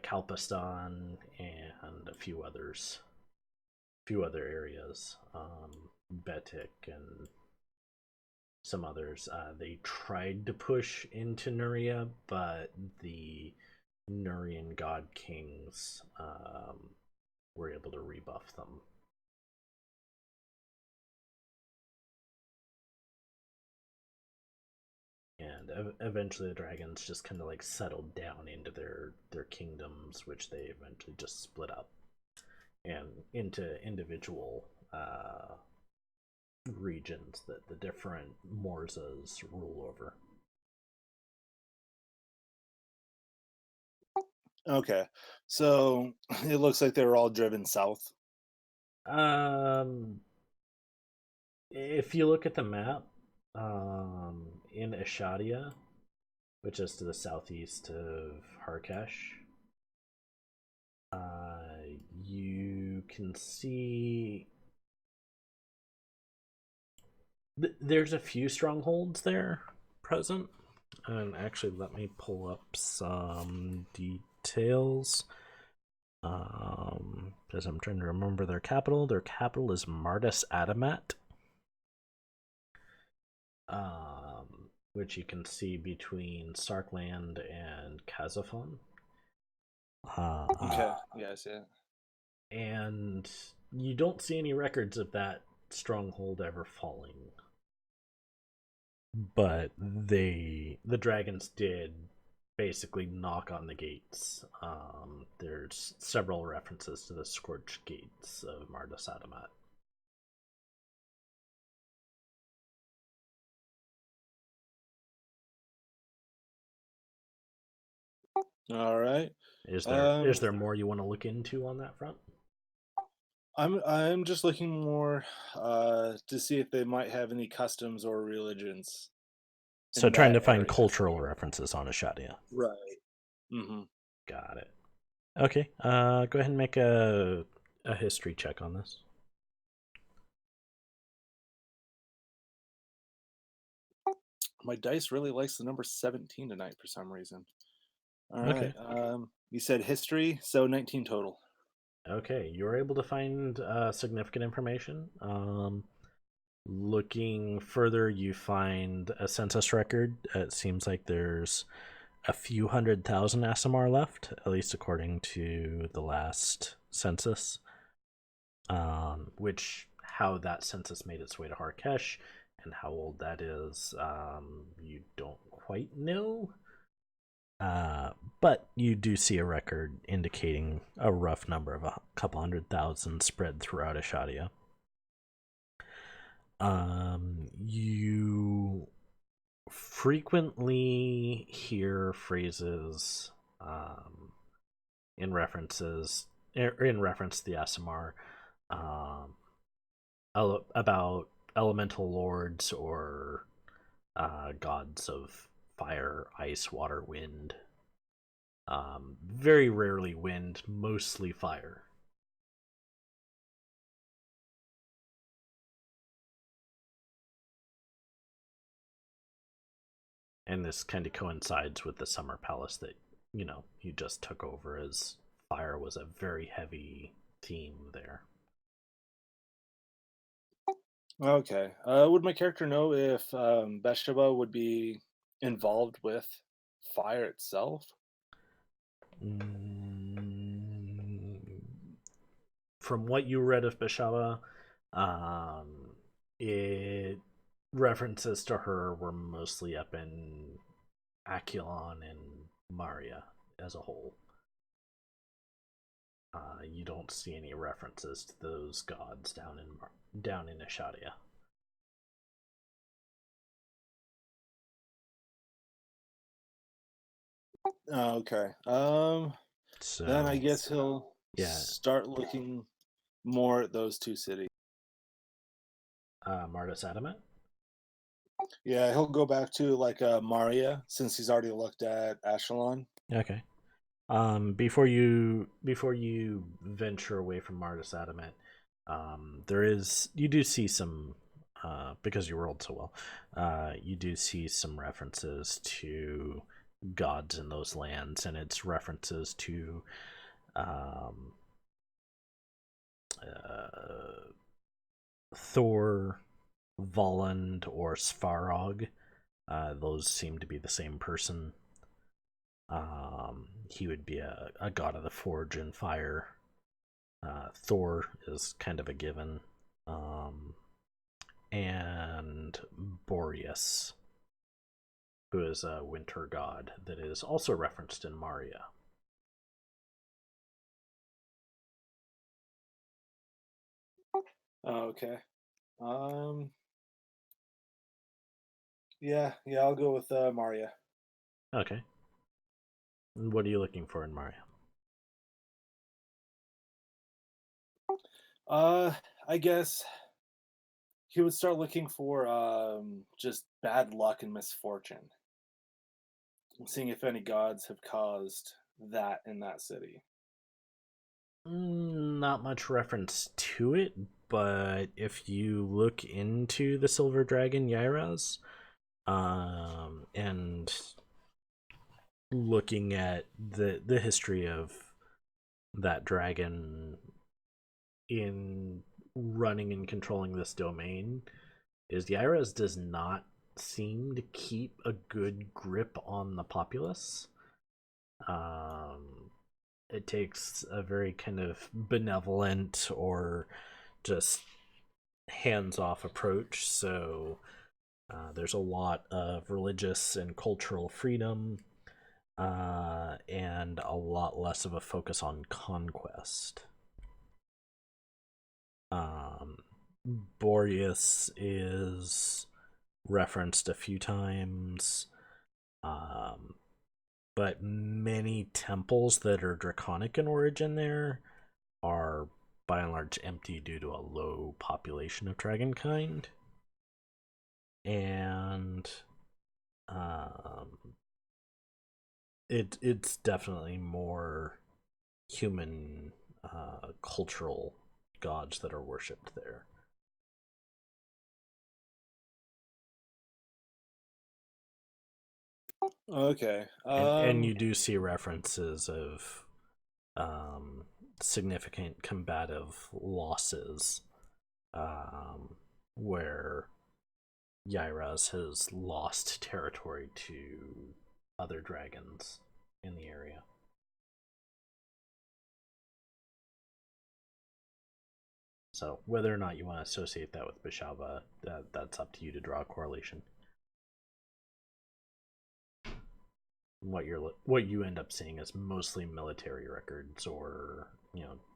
Kalpistan and a few other areas, Betik and some others. They tried to push into Nuria, but the Nurian god kings were able to rebuff them. And eventually the dragons just kind of like settled down into their kingdoms, which they eventually just split up and into individual regions that the different Morzas rule over. Okay, so it looks like they were all driven south. If you look at the map, in Ashadia, which is to the southeast of Harkesh, you can see there's a few strongholds there present. And actually, let me pull up some details. Because I'm trying to remember their capital. Their capital is Mardus Adamat. Which you can see between Sarkland and Kazafon. Okay, yeah, I see it. And you don't see any records of that stronghold ever falling. But the dragons did basically knock on the gates. There's several references to the scorched gates of Mardus Adamat. All right. Is there more you want to look into on that front? I'm just looking more to see if they might have any customs or religions So in trying to that find area. cultural references on Ashadia. Right. Mm-hmm. Got it. Okay. Go ahead and make a history check on this. My dice really likes the number 17 tonight for some reason. All Okay. right. You said history, so 19 total. Okay, you're able to find significant information. Looking further, you find a census record. It seems like there's a few 100,000 Aasimar left, at least according to the last census. Which how that census made its way to Harkesh and how old that is, you don't quite know. But you do see a record indicating a rough number of a couple 100,000 spread throughout Ashadia. You frequently hear phrases in reference to the Aasimar, about elemental lords or gods of fire, ice, water, wind. Very rarely wind, mostly fire. And this kind of coincides with the summer palace that he just took over as fire was a very heavy theme there. Okay. Would my character know if Bathsheba would be involved with fire itself? Mm, from what you read of Bashaba, it references to her were mostly up in Akulon and Maria as a whole. You don't see any references to those gods down in Ashadia. Okay. Then I So guess he'll yeah, start looking more at those two cities. Martis Adamant. Yeah, he'll go back to like Maria since he's already looked at Ashelon. Okay. Before you venture away from Martis Adamant, there is you do see some because you rolled so well. You do see some references to gods in those lands, and it's references to um, uh, Thor, Volund, or Svarog. Those seem to be the same person. He would be a god of the forge and fire. Thor is kind of a given. Um, and Boreas, who is a winter god that is also referenced in Maria. Okay. Um. Yeah. Yeah. I'll go with Maria. Okay. And what are you looking for in Maria? Uh. I guess he would start looking for just bad luck and misfortune, seeing if any gods have caused that in that city. Not much reference to it, but if you look into the Silver Dragon Yairaz, and looking at the history of that dragon in running and controlling this domain, is Yairaz does not seem to keep a good grip on the populace. Um, it takes a very kind of benevolent or just hands off approach. So there's a lot of religious and cultural freedom, and a lot less of a focus on conquest. Um, Boreas is referenced a few times, um, but many temples that are draconic in origin there are by and large empty due to a low population of dragonkind. And um, it's definitely more human cultural gods that are worshipped there. Okay. And you do see references of um, significant combative losses, where Yairaz has lost territory to other dragons in the area. So whether or not you want to associate that with Bishava, that's up to you to draw a correlation. What you end up seeing is mostly military records or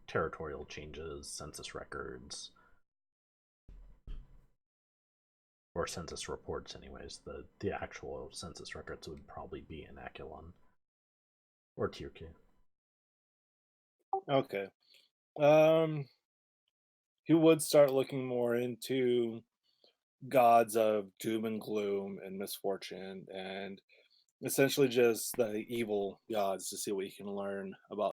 territorial changes, census records, or census reports. Anyways, the actual census records would probably be in Akulon or Tirke. Okay. Um. He would start looking more into gods of doom and gloom and misfortune and essentially just the evil gods to see what you can learn about.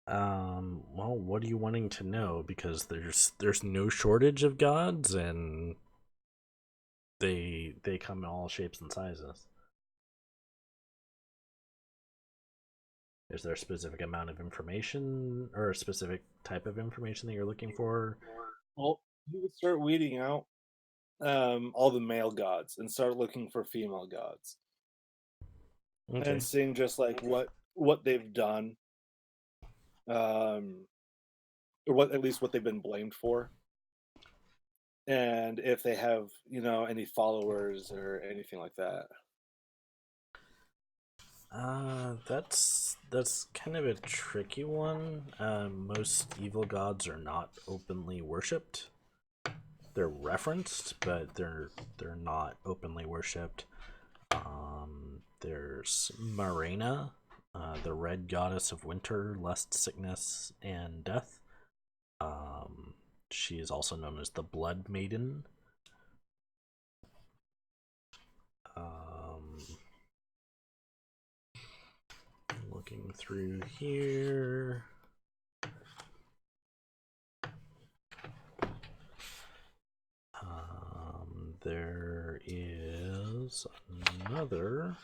Well, what are you wanting to know? Because there's no shortage of gods, and they come in all shapes and sizes. Is there a specific amount of information or a specific type of information that you're looking for? Well, you would start weeding out all the male gods and start looking for female gods and Okay. seeing just like what they've done, um, or what at least what they've been blamed for, and if they have any followers or anything like that. That's kind of a tricky one. Most evil gods are not openly worshipped. They're referenced, but they're not openly worshipped. There's Marina, the red goddess of winter, lust, sickness, and death. Um, she is also known as the Blood Maiden. Um, looking through here. There is another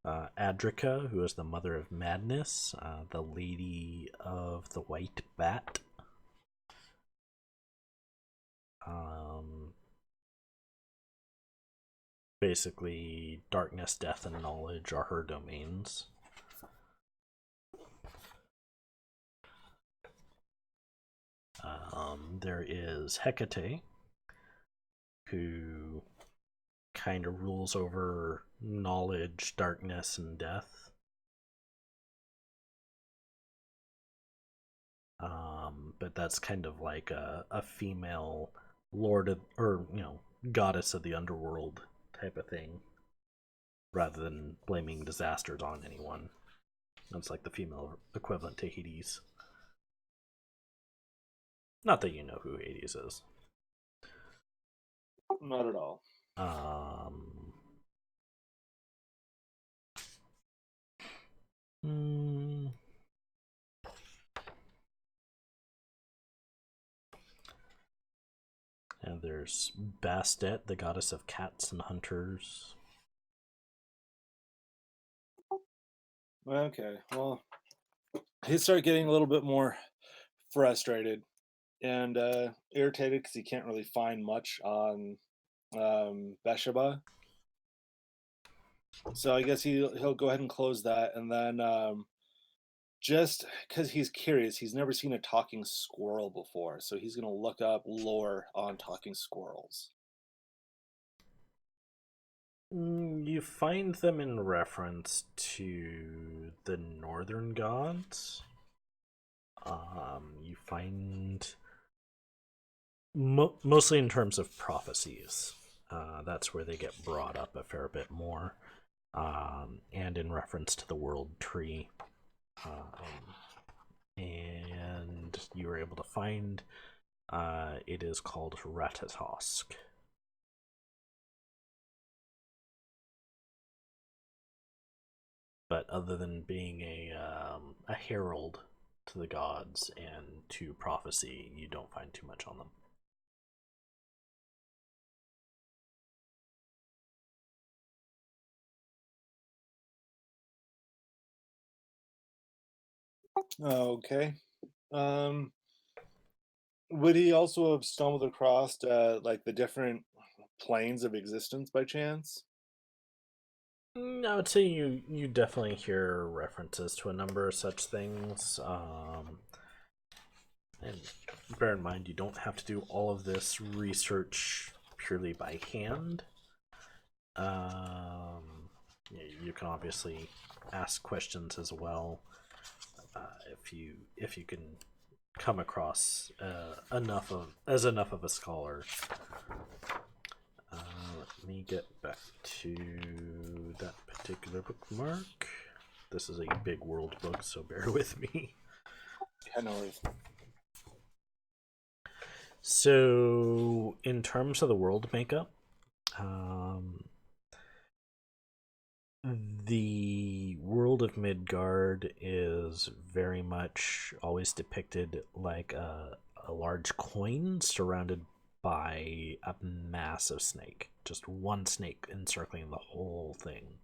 Adrika, who is the mother of madness, the lady of the white bat. Um, basically, darkness, death, and knowledge are her domains. There is Hecate, who kind of rules over knowledge, darkness, and death. But that's kind of like a female lord of, or goddess of the underworld type of thing, rather than blaming disasters on anyone. That's like the female equivalent to Hades. Not that you know who Hades is. Not at all. Um, hmm, and there's Bastet, the goddess of cats and hunters. Okay, well, he started getting a little bit more frustrated and irritated because he can't really find much on Besheba. So I guess he'll go ahead and close that, and then just because he's curious, he's never seen a talking squirrel before, so he's gonna look up lore on talking squirrels. You find them in reference to the northern gods. You find mostly in terms of prophecies. That's where they get brought up a fair bit more, and in reference to the world tree. And you were able to find it is called Ratatosk. But other than being a herald to the gods and to prophecy, you don't find too much on them. Okay. Um, would he also have stumbled across like the different planes of existence by chance? I would say you definitely hear references to a number of such things. And bear in mind, you don't have to do all of this research purely by hand. You can obviously ask questions as well, if you can come across enough of a scholar. Let me get back to that particular bookmark. This is a big world book, so bear with me. Yeah, no worries. So, in terms of the world makeup, the world of Midgard is very much always depicted like a large coin surrounded by a massive snake. Just one snake encircling the whole thing.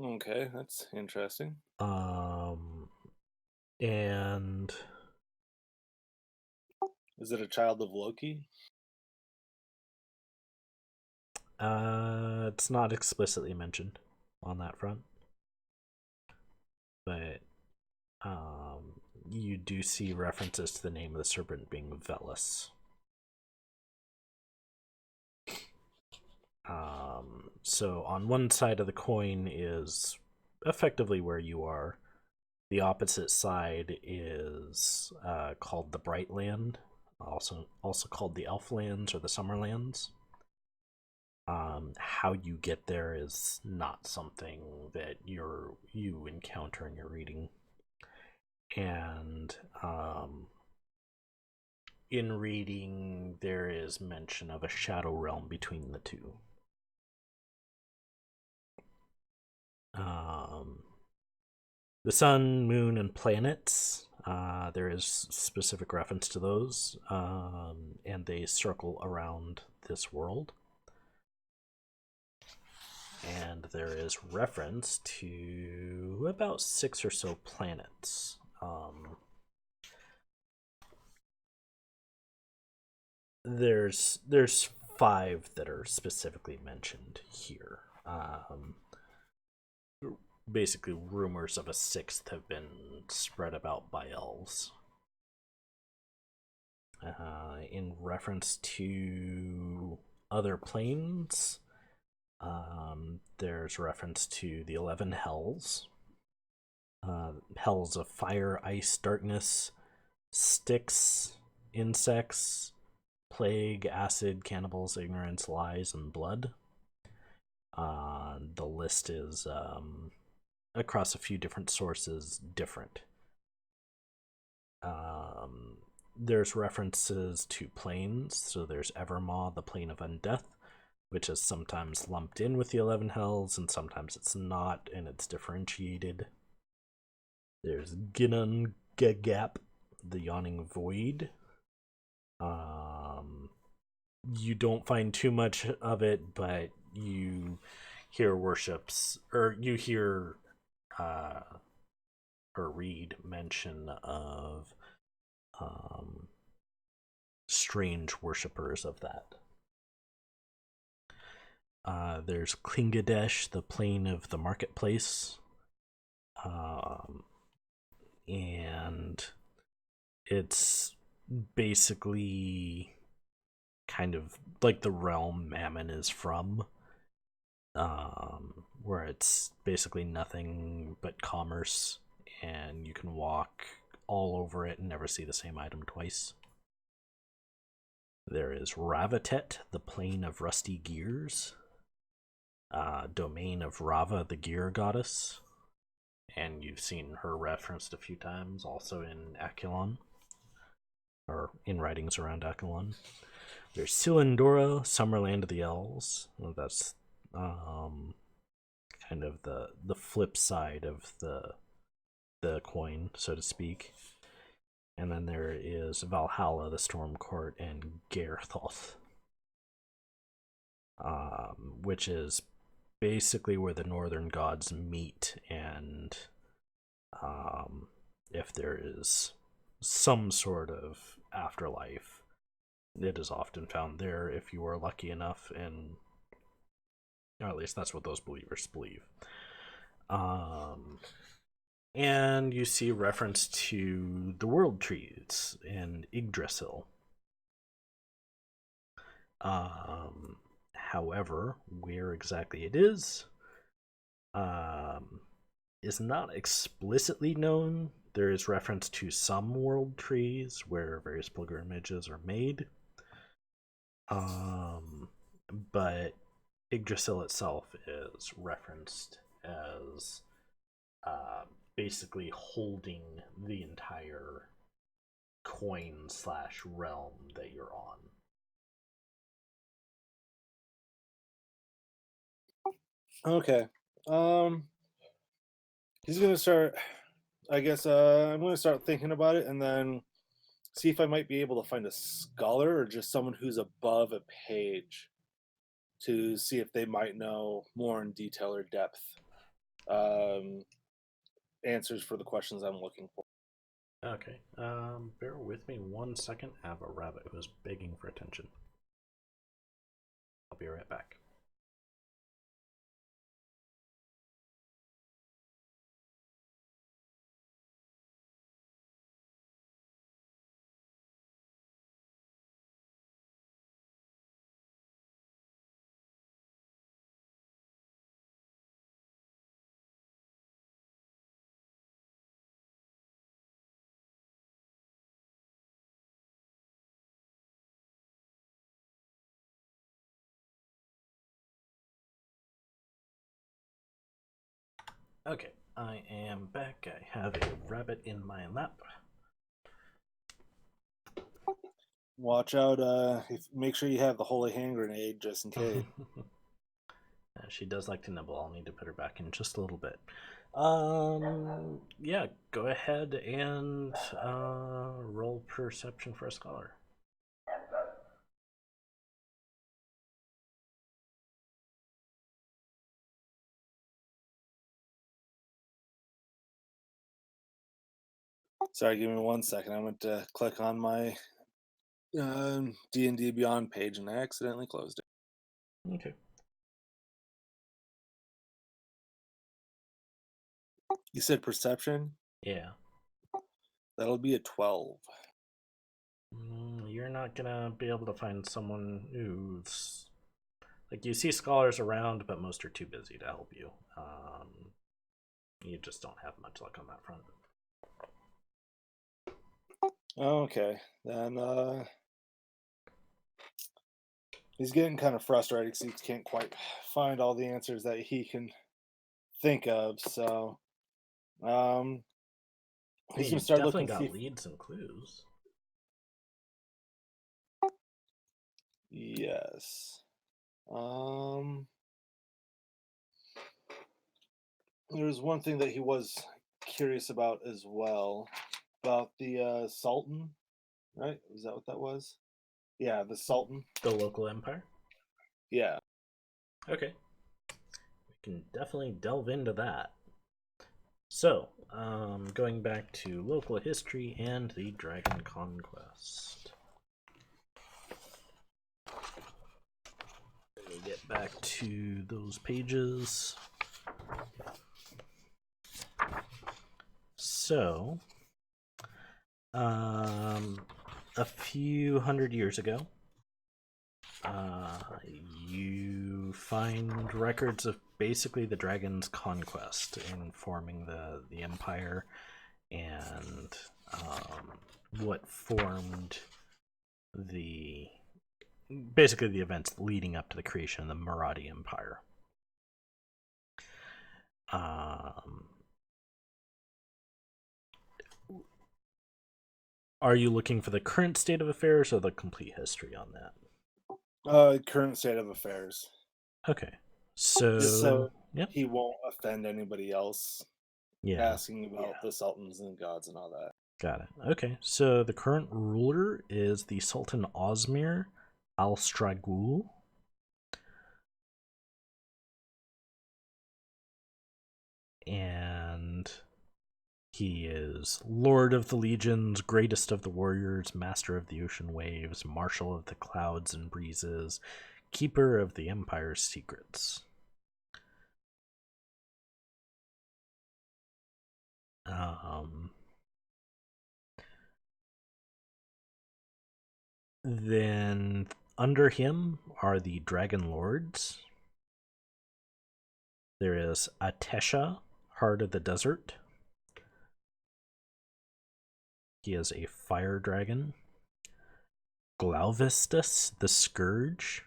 Okay, that's interesting. And Is it a child of Loki? it's not explicitly mentioned on that front, but you do see references to the name of the serpent being Velis. So on one side of the coin is effectively where you are. The opposite side is called the Bright Land, also called the Elf Lands or the Summer Lands. How you get there is not something that you encounter in your reading, and in reading there is mention of a shadow realm between the two. The sun, moon, and planets. There is specific reference to those, and they circle around this world. And there is reference to about 6 or so planets. There's 5 that are specifically mentioned here. Basically, rumors of a 6th have been spread about by elves. In reference to other planes, there's reference to the 11 hells. Hells of fire, ice, darkness, Styx, insects, plague, acid, cannibals, ignorance, lies, and blood. The list is across a few different sources different. There's references to planes, so there's Evermaw, the plane of undeath, which is sometimes lumped in with the 11 hells, and sometimes it's not, and it's differentiated. There's Ginnungagap, the yawning void. You don't find too much of it, but you hear worships, or you hear or read mention of strange worshippers of that. There's Klingadesh, the plane of the marketplace, and it's basically kind of like the realm Mammon is from, where it's basically nothing but commerce, and you can walk all over it and never see the same item twice. There is Ravatet, the plane of rusty gears, domain of Rava, the gear goddess, and you've seen her referenced a few times also in Akulon, or in writings around Akulon. There's Silindora, Summerland of the Elves. Well, that's kind of the flip side of the coin, so to speak. And then there is Valhalla, the Storm Court, and Gerthoth, which is basically where the northern gods meet, and if there is some sort of afterlife, it is often found there if you are lucky enough, and or at least that's what those believers believe. And you see reference to the world trees in Yggdrasil. However, where exactly it is not explicitly known. There is reference to some world trees where various pilgrimages are made. But Yggdrasil itself is referenced as basically holding the entire coin / realm that you're on. Okay. He's gonna start. I guess I'm gonna start thinking about it, and then see if I might be able to find a scholar or just someone who's above a page to see if they might know more in detail or depth. answers for the questions I'm looking for. Okay. Bear with me 1 second. I have a rabbit who is begging for attention. I'll be right back. Okay, I am back. I have a rabbit in my lap. Watch out! Make sure you have the holy hand grenade just in case. She does like to nibble. I'll need to put her back in just a little bit. Yeah, go ahead and roll perception for a scholar. Sorry, give me 1 second. I went to click on my D&D Beyond page and I accidentally closed it. Okay. You said perception? Yeah. That'll be a 12. You're not gonna be able to find someone who's like, you see scholars around, but most are too busy to help you. You just don't have much luck on that front. Okay, then he's getting kind of frustrated because he can't quite find all the answers that he can think of. So he's You gonna start definitely looking. got leads and clues. Yes. There's one thing that he was curious about as well, about the Sultan, right? Is that what that was? Yeah, the Sultan. The local empire? Yeah. Okay. We can definitely delve into that. So, going back to local history and the Dragon Conquest. Let me get back to those pages. So, a few hundred years ago, you find records of basically the dragon's conquest in forming the empire and what formed the basically the events leading up to the creation of the Marathi Empire. Are you looking for the current state of affairs or the complete history on that? Current state of affairs. Okay. So, Just so yep. he won't offend anybody else Yeah. asking about the sultans and gods and all that. Got it. Okay. So the current ruler is the Sultan Osmir Al Stragul. And he is Lord of the Legions, greatest of the warriors, master of the ocean waves, marshal of the clouds and breezes, keeper of the empire's secrets. Then under him are the Dragon Lords. There is Atesha, Heart of the Desert. He is a fire dragon. Glauvistus, the Scourge.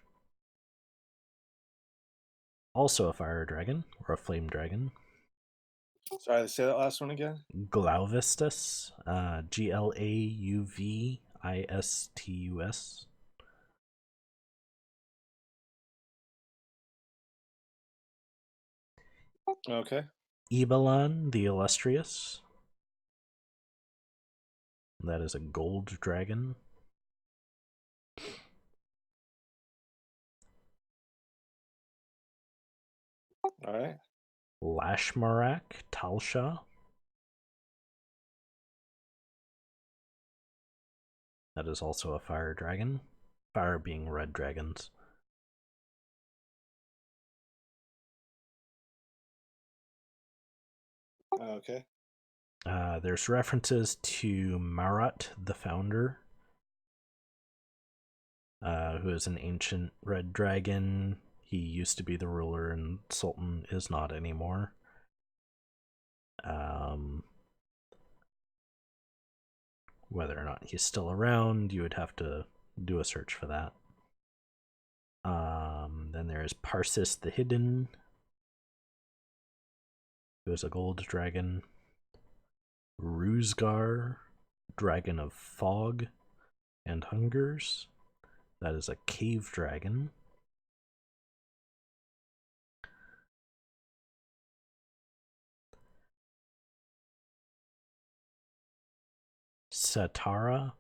Also a fire dragon, or a flame dragon. Sorry, say that last one again. Glauvistus, Glauvistus. Okay. Ebelan, the Illustrious. That is a gold dragon. All right. Lashmarak Talsha. That is also a fire dragon. Fire being red dragons. Okay. There's references to Marat, the founder, who is an ancient red dragon. He used to be the ruler, and Sultan is not anymore. Whether or not he's still around, you would have to do a search for that. Then there is Parsis the Hidden, who is a gold dragon. Ruzgar, dragon of fog and hungers. That is a cave dragon. Satara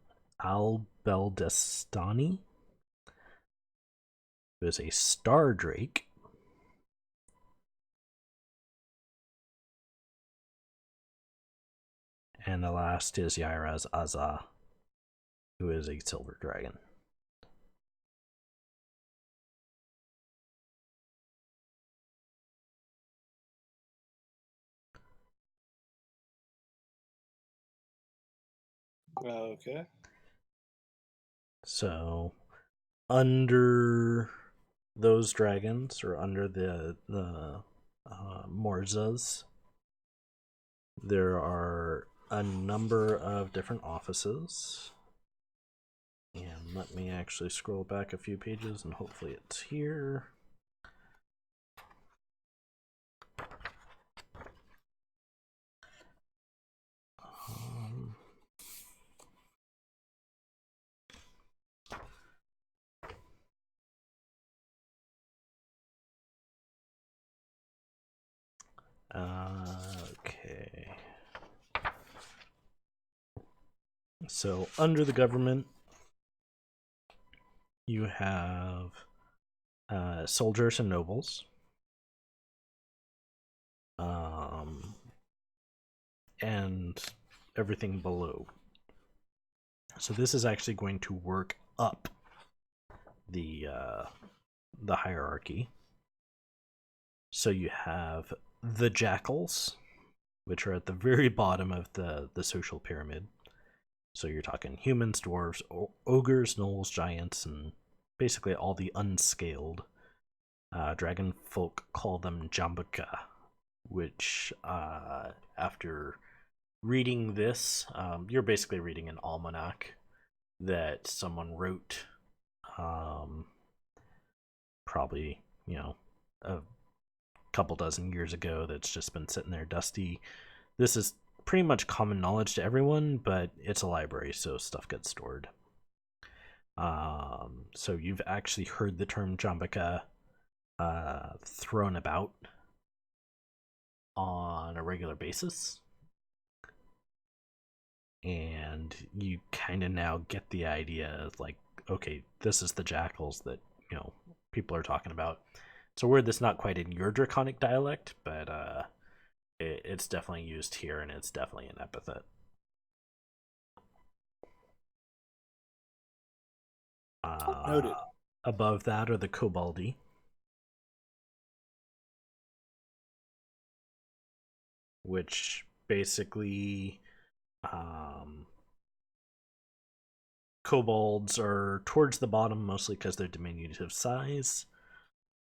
al-Beldestani, who is a star drake. And the last is Yairaz Azza, who is a silver dragon. Okay. So, under those dragons, or under the Morzas, there are a number of different offices. And let me actually scroll back a few pages and hopefully it's here. Okay. So under the government, you have soldiers and nobles. And everything below. So this is actually going to work up the hierarchy. So you have the jackals, which are at the very bottom of the social pyramid. So you're talking humans, dwarves, ogres, gnolls, giants, and basically all the unscaled. Dragon folk call them Jambuka, which after reading this, you're basically reading an almanac that someone wrote probably, a couple dozen years ago that's just been sitting there dusty. This is pretty much common knowledge to everyone, but it's a library, so stuff gets stored. So you've actually heard the term Jambuka thrown about on a regular basis. And you kind of now get the idea of like, okay, this is the jackals that, people are talking about. It's a word that's not quite in your draconic dialect, but it's definitely used here, and it's definitely an epithet. Noted. Above that are the Koboldi, which basically kobolds are towards the bottom mostly because they're diminutive size,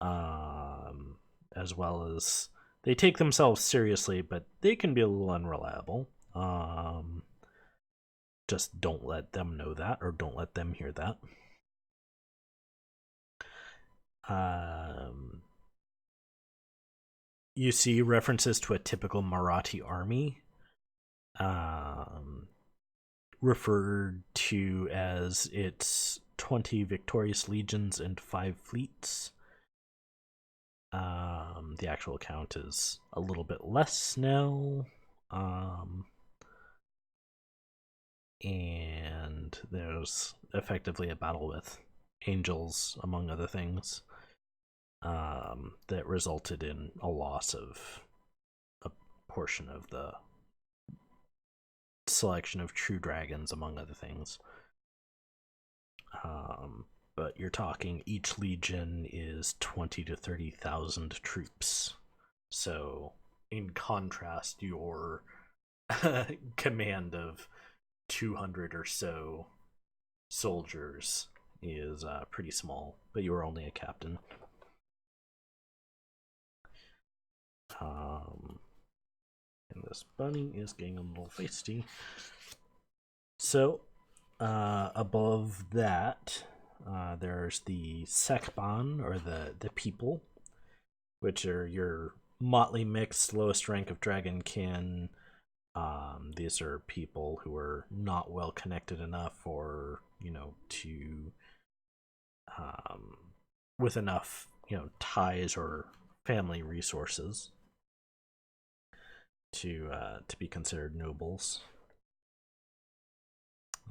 as well as they take themselves seriously, but they can be a little unreliable. Just don't let them know that, or don't let them hear that. You see references to a typical Marathi army, referred to as its 20 victorious legions and 5 fleets. The actual count is a little bit less now. And there's effectively a battle with angels, among other things, that resulted in a loss of portion of the selection of true dragons, among other things. But you're talking each legion is 20 to 30,000 troops. So, in contrast, your command of 200 or so soldiers is pretty small, but you are only a captain. And this bunny is getting a little feisty. So, above that, there's the Sekban, or the people, which are your motley mix, lowest rank of dragonkin. These are people who are not well connected enough, or to with enough ties or family resources to be considered nobles.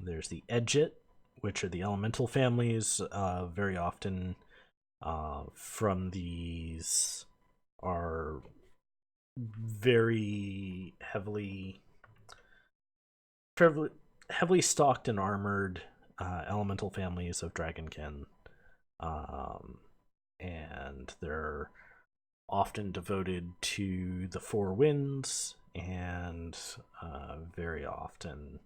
There's the Edgit, which are the elemental families. Very often, from these are very heavily stocked and armored elemental families of dragonkin, and they're often devoted to the four winds, and very often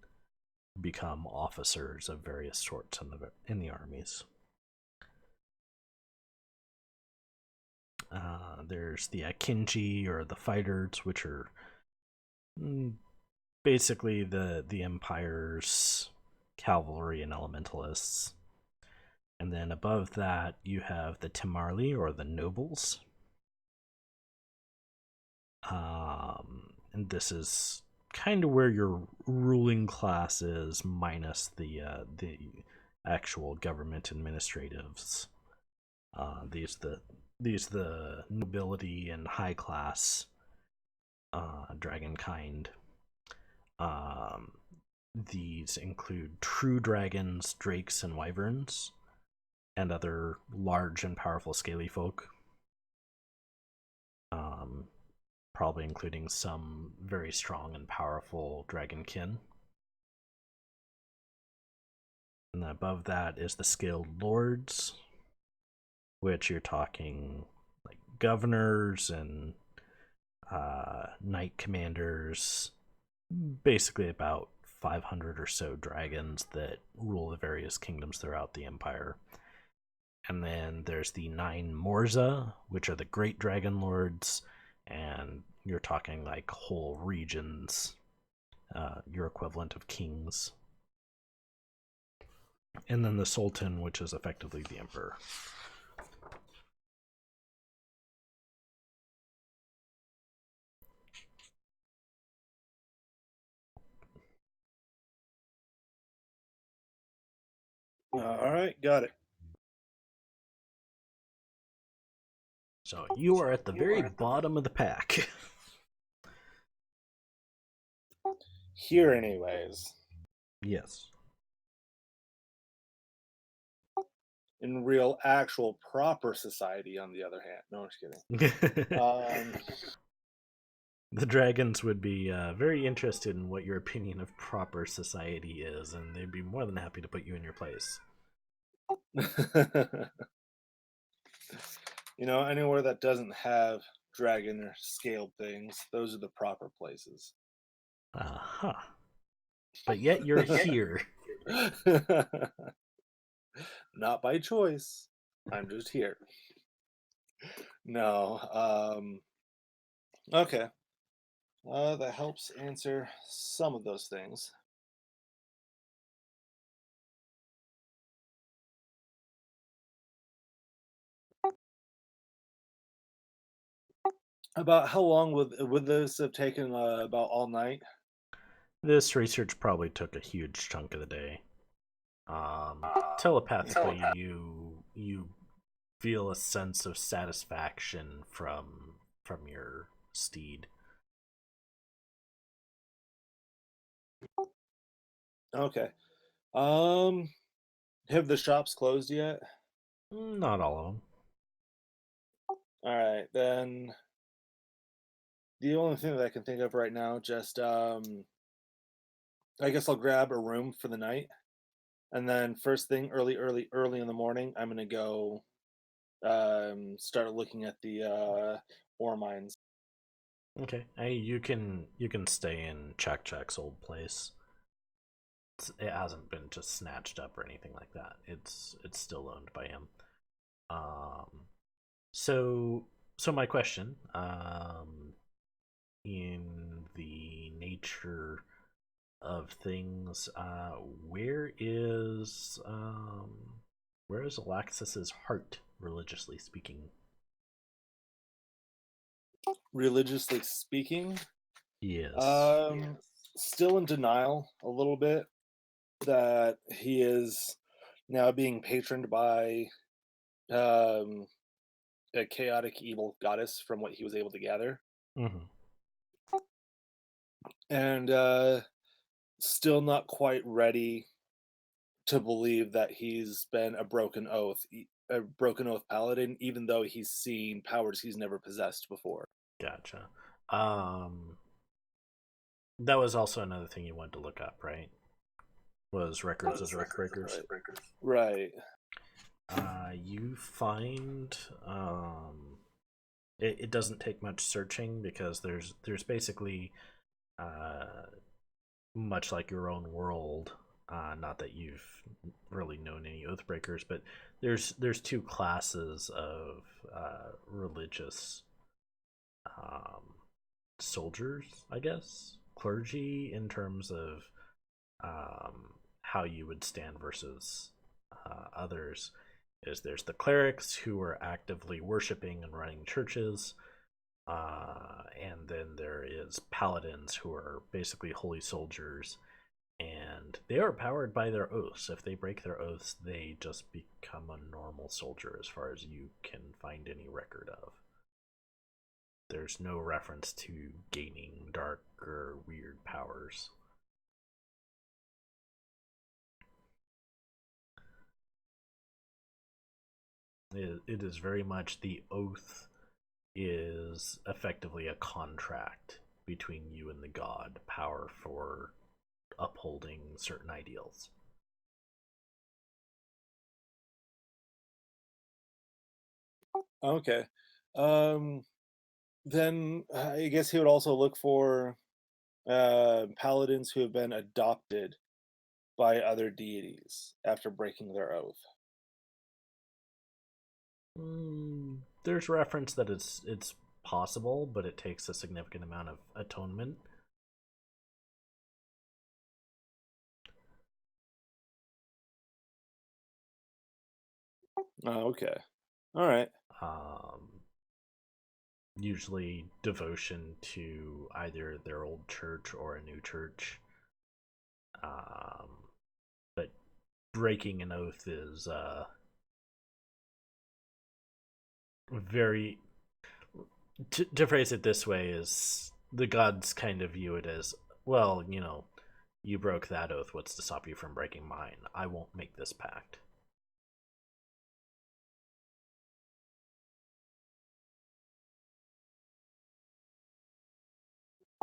become officers of various sorts in the armies. There's the Akinji, or the fighters, which are basically the Empire's cavalry and elementalists. And then above that, you have the Timarli, or the nobles. And this is kind of where your ruling class is, minus the actual government administratives. These the nobility and high class dragonkind. These include true dragons, drakes, and wyverns, and other large and powerful scaly folk. Probably including some very strong and powerful dragonkin. And above that is the scaled lords, which you're talking like governors and knight commanders, basically about 500 or so dragons that rule the various kingdoms throughout the empire. And then there's the 9 Morza, which are the great dragon lords, and you're talking like whole regions, your equivalent of kings. And then the Sultan, which is effectively the emperor. All right, got it. So you are at the very bottom of the pack. Here, anyways. Yes. In real, actual, proper society, on the other hand. No, I'm just kidding. The dragons would be very interested in what your opinion of proper society is, and they'd be more than happy to put you in your place. Anywhere that doesn't have dragon or scaled things, those are the proper places. Uh-huh. But yet you're here. Not by choice. I'm just here. No. Okay. That helps answer some of those things. About how long would this have taken? About all night? This research probably took a huge chunk of the day. Telepathically, you feel a sense of satisfaction from your steed. Okay. Have the shops closed yet? Not all of them. All right, then the only thing that I can think of right now, just I guess I'll grab a room for the night, and then first thing, early in the morning, I'm gonna go start looking at the ore mines. Okay, you can stay in Chak's old place. It hasn't been just snatched up or anything like that. It's still owned by him. Um, so my question, in the nature of things, where is Alexis's heart, religiously speaking? Religiously speaking, Yes. um, still in denial a little bit that he is now being patroned by um, a chaotic evil goddess from what he was able to gather, Mm-hmm. and still not quite ready to believe that he's been a broken oath paladin, even though he's seen powers he's never possessed before. Gotcha. Um, that was also another thing you wanted to look up, right? Was records as oath breakers. Right. You find it doesn't take much searching because there's basically uh, much like your own world. Not that you've really known any oathbreakers, but there's two classes of religious um, soldiers, I guess, clergy in terms of how you would stand versus others. Is there's the clerics who are actively worshiping and running churches, and then there is paladins who are basically holy soldiers, and they are powered by their oaths. If they break their oaths, they just become a normal soldier as far as you can find any record of. There's no reference to gaining dark or weird powers. It is very much the oath is effectively a contract between you and the god, power for upholding certain ideals. Okay. Um, then I guess he would also look for paladins who have been adopted by other deities after breaking their oath. There's reference that it's possible, but it takes a significant amount of atonement. Oh, okay. All right. Um, Usually devotion to either their old church or a new church. Um, but breaking an oath is very to phrase it this way is the gods kind of view it as, well, you broke that oath, what's to stop you from breaking mine? I won't make this pact.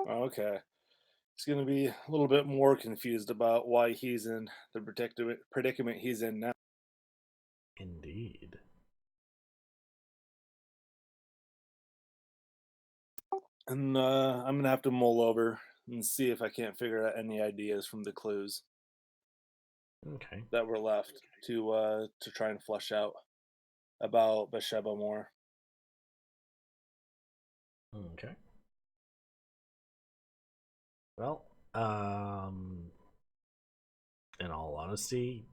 Okay. He's going to be a little bit more confused about why he's in the predicament he's in now. Indeed. And I'm going to have to mull over and see if I can't figure out any ideas from the clues Okay. that were left to try and flush out about Bathsheba more. Okay. Well, um in all honesty,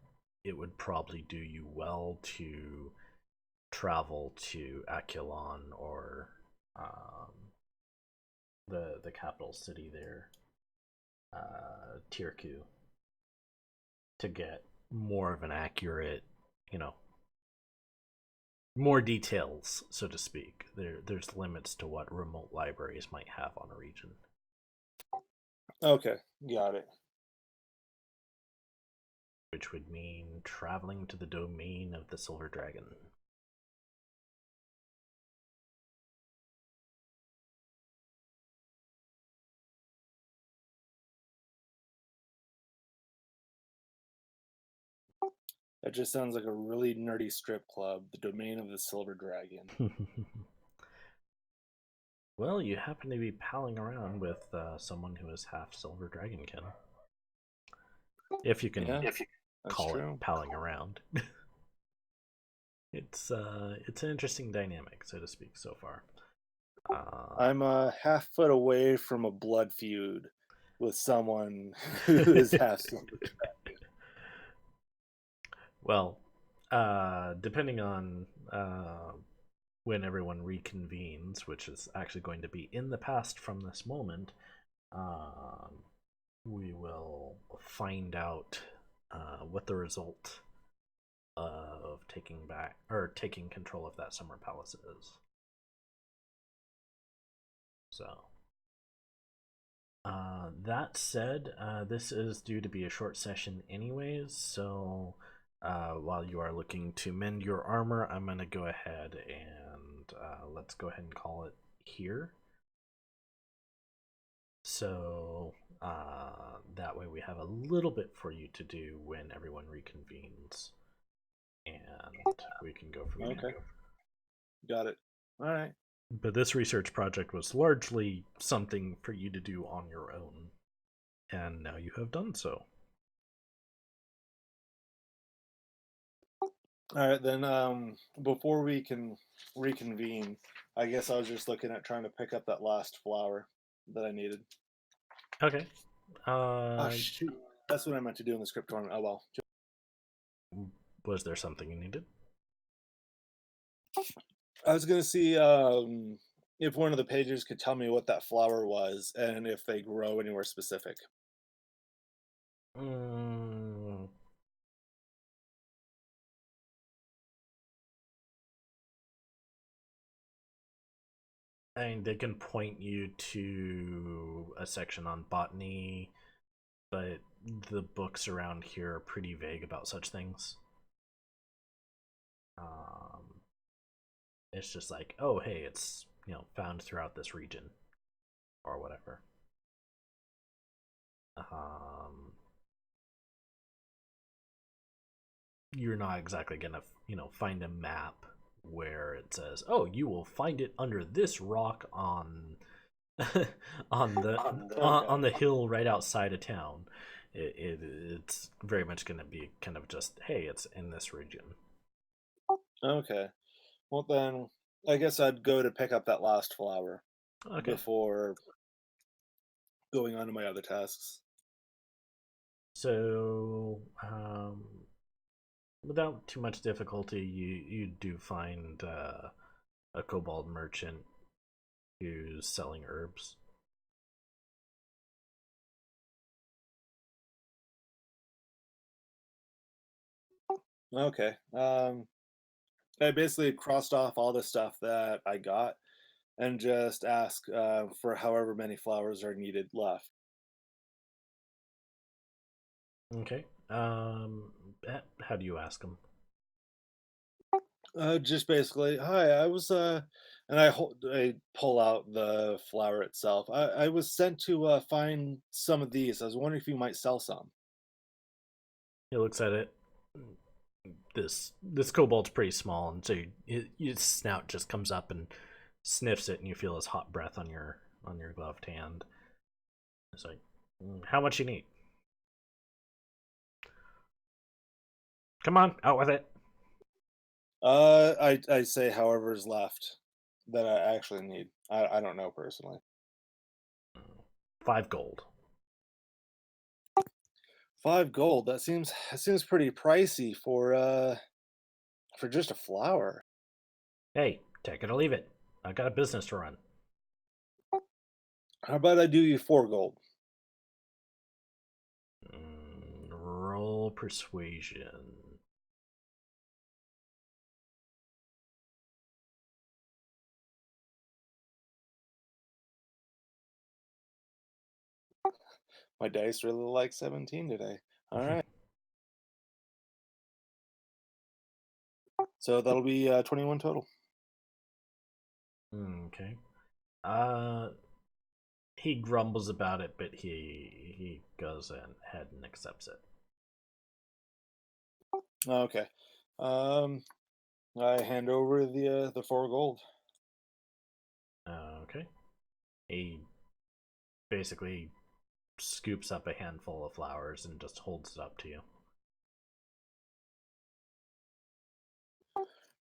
it would probably do you well to travel to Akilon or the capital city there, Tirku, to get more of an accurate, you know, more details, so to speak. There's limits to what remote libraries might have on a region, Okay, got it. which would mean traveling to the domain of the Silver Dragon. That just sounds like a really nerdy strip club, the domain of the Silver Dragon. Well, you happen to be palling around with someone who is half Silver Dragonkin. If you can Yeah, that's call it true. palling around. It's an interesting dynamic, so to speak, so far. I'm a half foot away from a blood feud with someone who is half Silver Well, depending on when everyone reconvenes, which is actually going to be in the past from this moment, um, we will find out what the result of taking control of that summer palace is. So, that said, this is due to be a short session, anyways. So, while you are looking to mend your armor, I'm gonna go ahead and let's go ahead and call it here. So that way we have a little bit for you to do when everyone reconvenes, and we can go from Dragon. there. Okay, got it. All right. But this research project was largely something for you to do on your own, and now you have done so. All right, then before we can reconvene, I guess I was just looking at trying to pick up that last flower that I needed. Okay. Oh shoot. That's what I meant to do in the script tournament. Oh well. Was there something you needed? I was gonna see if one of the pages could tell me what that flower was and if they grow anywhere specific. Mm, I mean, they can point you to a section on botany, but the books around here are pretty vague about such things. Um, it's just like, oh, hey, it's found throughout this region or whatever. Um, you're not exactly gonna find a map where it says, oh, you will find it under this rock on on the hill right outside of town. It's very much going to be kind of just, hey, it's in this region. Okay. Well then, I guess I'd go to pick up that last flower Okay, before going on to my other tasks. so without too much difficulty, you do find a kobold merchant who's selling herbs. Okay. I basically crossed off all the stuff that I got and just ask for however many flowers are needed left. Okay. How do you ask them? Just basically, hi. And I pull out the flower itself. I was sent to find some of these. I was wondering if you might sell some. He looks at it. This kobold's pretty small, and so his snout just comes up and sniffs it, and you feel his hot breath on your gloved hand. It's like, how much you need? Come on, out with it. I say however is left that I actually need. I don't know personally. 5 gold. 5 gold. That seems pretty pricey for just a flower. Hey, take it or leave it. I got a business to run. How about I do you 4 gold? Roll persuasion. My dice really like 17 today. All right. So that'll be 21 total. Okay. Uh, he grumbles about it, but he goes ahead and accepts it. Okay. Um, I hand over the 4 gold. Okay. He basically scoops up a handful of flowers and just holds it up to you.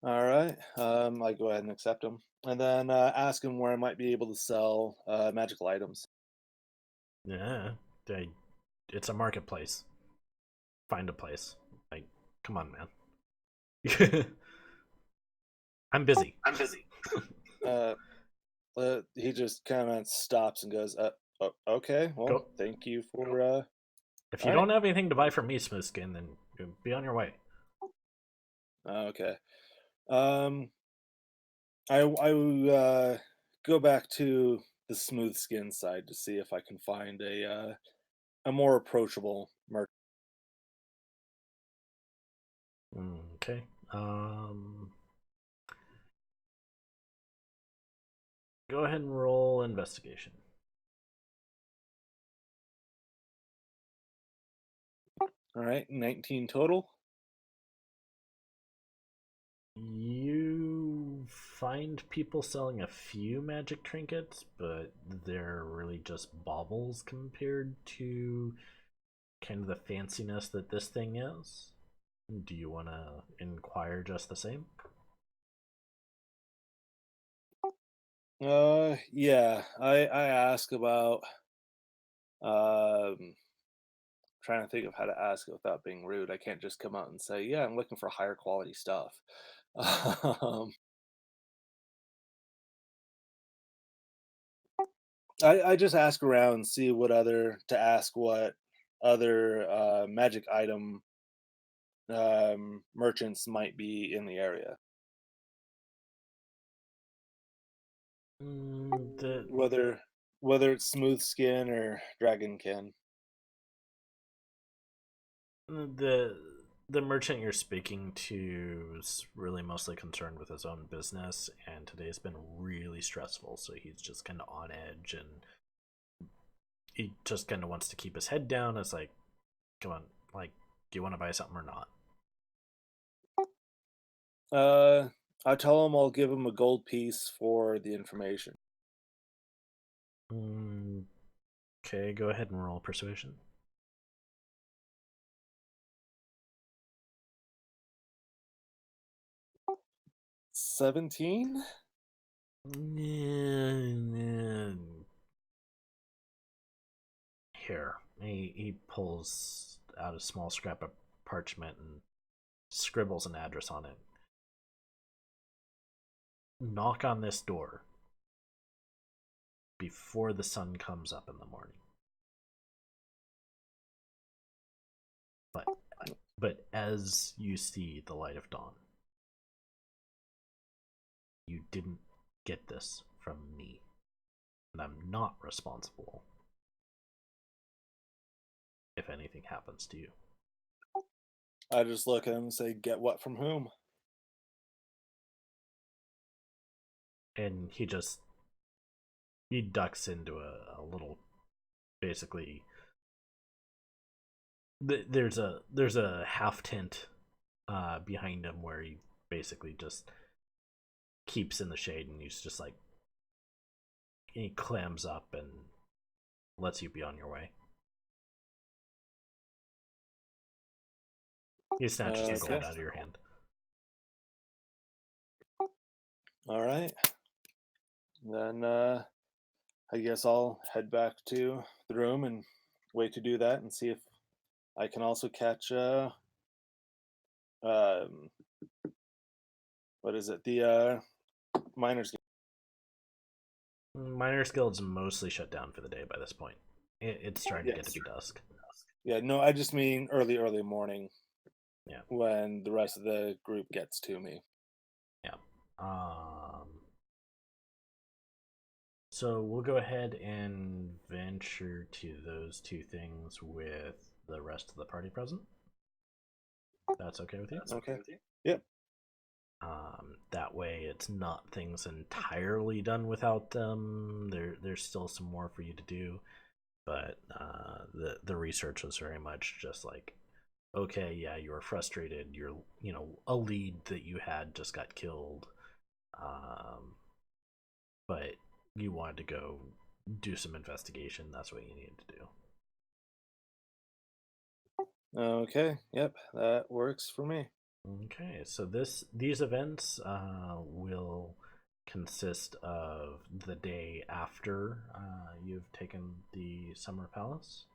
All right. I go ahead and accept them, and then ask him where I might be able to sell magical items. Yeah, it's a marketplace. Find a place. Like, come on, man. I'm busy. I'm busy. Uh, he just kind of stops and goes, okay, well, Go. thank you for, If you all right, don't have anything to buy from me, Smoothskin, then be on your way. okay. Um, I go back to the smooth skin side to see if I can find a more approachable merchant. Okay. Go ahead and roll investigation. All right, 19 total. You find people selling a few magic trinkets, but they're really just baubles compared to kind of the fanciness that this thing is. Do you want to inquire just the same? Yeah, I ask about um trying to think of how to ask it without being rude. I can't just come out and say, "Yeah, I'm looking for higher quality stuff." um, I just ask around, see what other to ask what other magic item merchants might be in the area, The whether whether it's smooth skin or dragonkin. the the merchant you're speaking to is really mostly concerned with his own business, and today's been really stressful, so he's just kind of on edge, and he just kind of wants to keep his head down. It's like, come on, like, do you want to buy something or not? Uh, I tell him I'll give him a gold piece for the information. Mm, okay, go ahead and roll persuasion. 17. Here, he pulls out a small scrap of parchment and scribbles an address on it. Knock on this door before the sun comes up in the morning. But as you see the light of dawn, you didn't get this from me, and I'm not responsible if anything happens to you. I just look at him and say, "Get what from whom?" And he ducks into a little, basically, there's a half tent behind him where he basically just keeps in the shade, and he's just like, he clams up and lets you be on your way. He snatches the Okay. gold out of your hand. All right. Then I guess I'll head back to the room and wait to do that and see if I can also catch um what is it? The miners. Miners Guild's mostly shut down for the day by this point. It's starting to get to Yes. be dusk. Yeah, no, I just mean early morning Yeah, when the rest of the group gets to me. yeah. So we'll go ahead and venture to those two things with the rest of the party present. That's okay with you? Okay. Yep. That way, it's not things entirely done without them. There's still some more for you to do, but the research was very much just like, okay, yeah, you were frustrated. A lead that you had just got killed, um, but you wanted to go do some investigation. That's what you needed to do. Okay, yep, that works for me. Okay, so these events will consist of the day after you've taken the Summer Palace.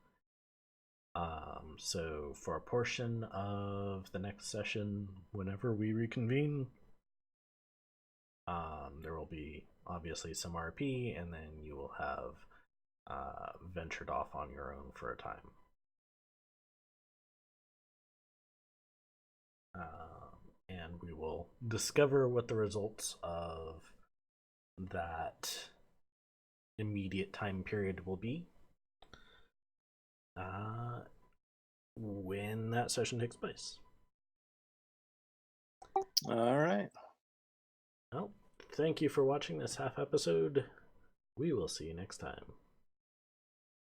So for a portion of the next session, whenever we reconvene, there will be obviously some RP, and then you will have ventured off on your own for a time. And we will discover what the results of that immediate time period will be uh, when that session takes place. All right. Well, thank you for watching this half episode. We will see you next time.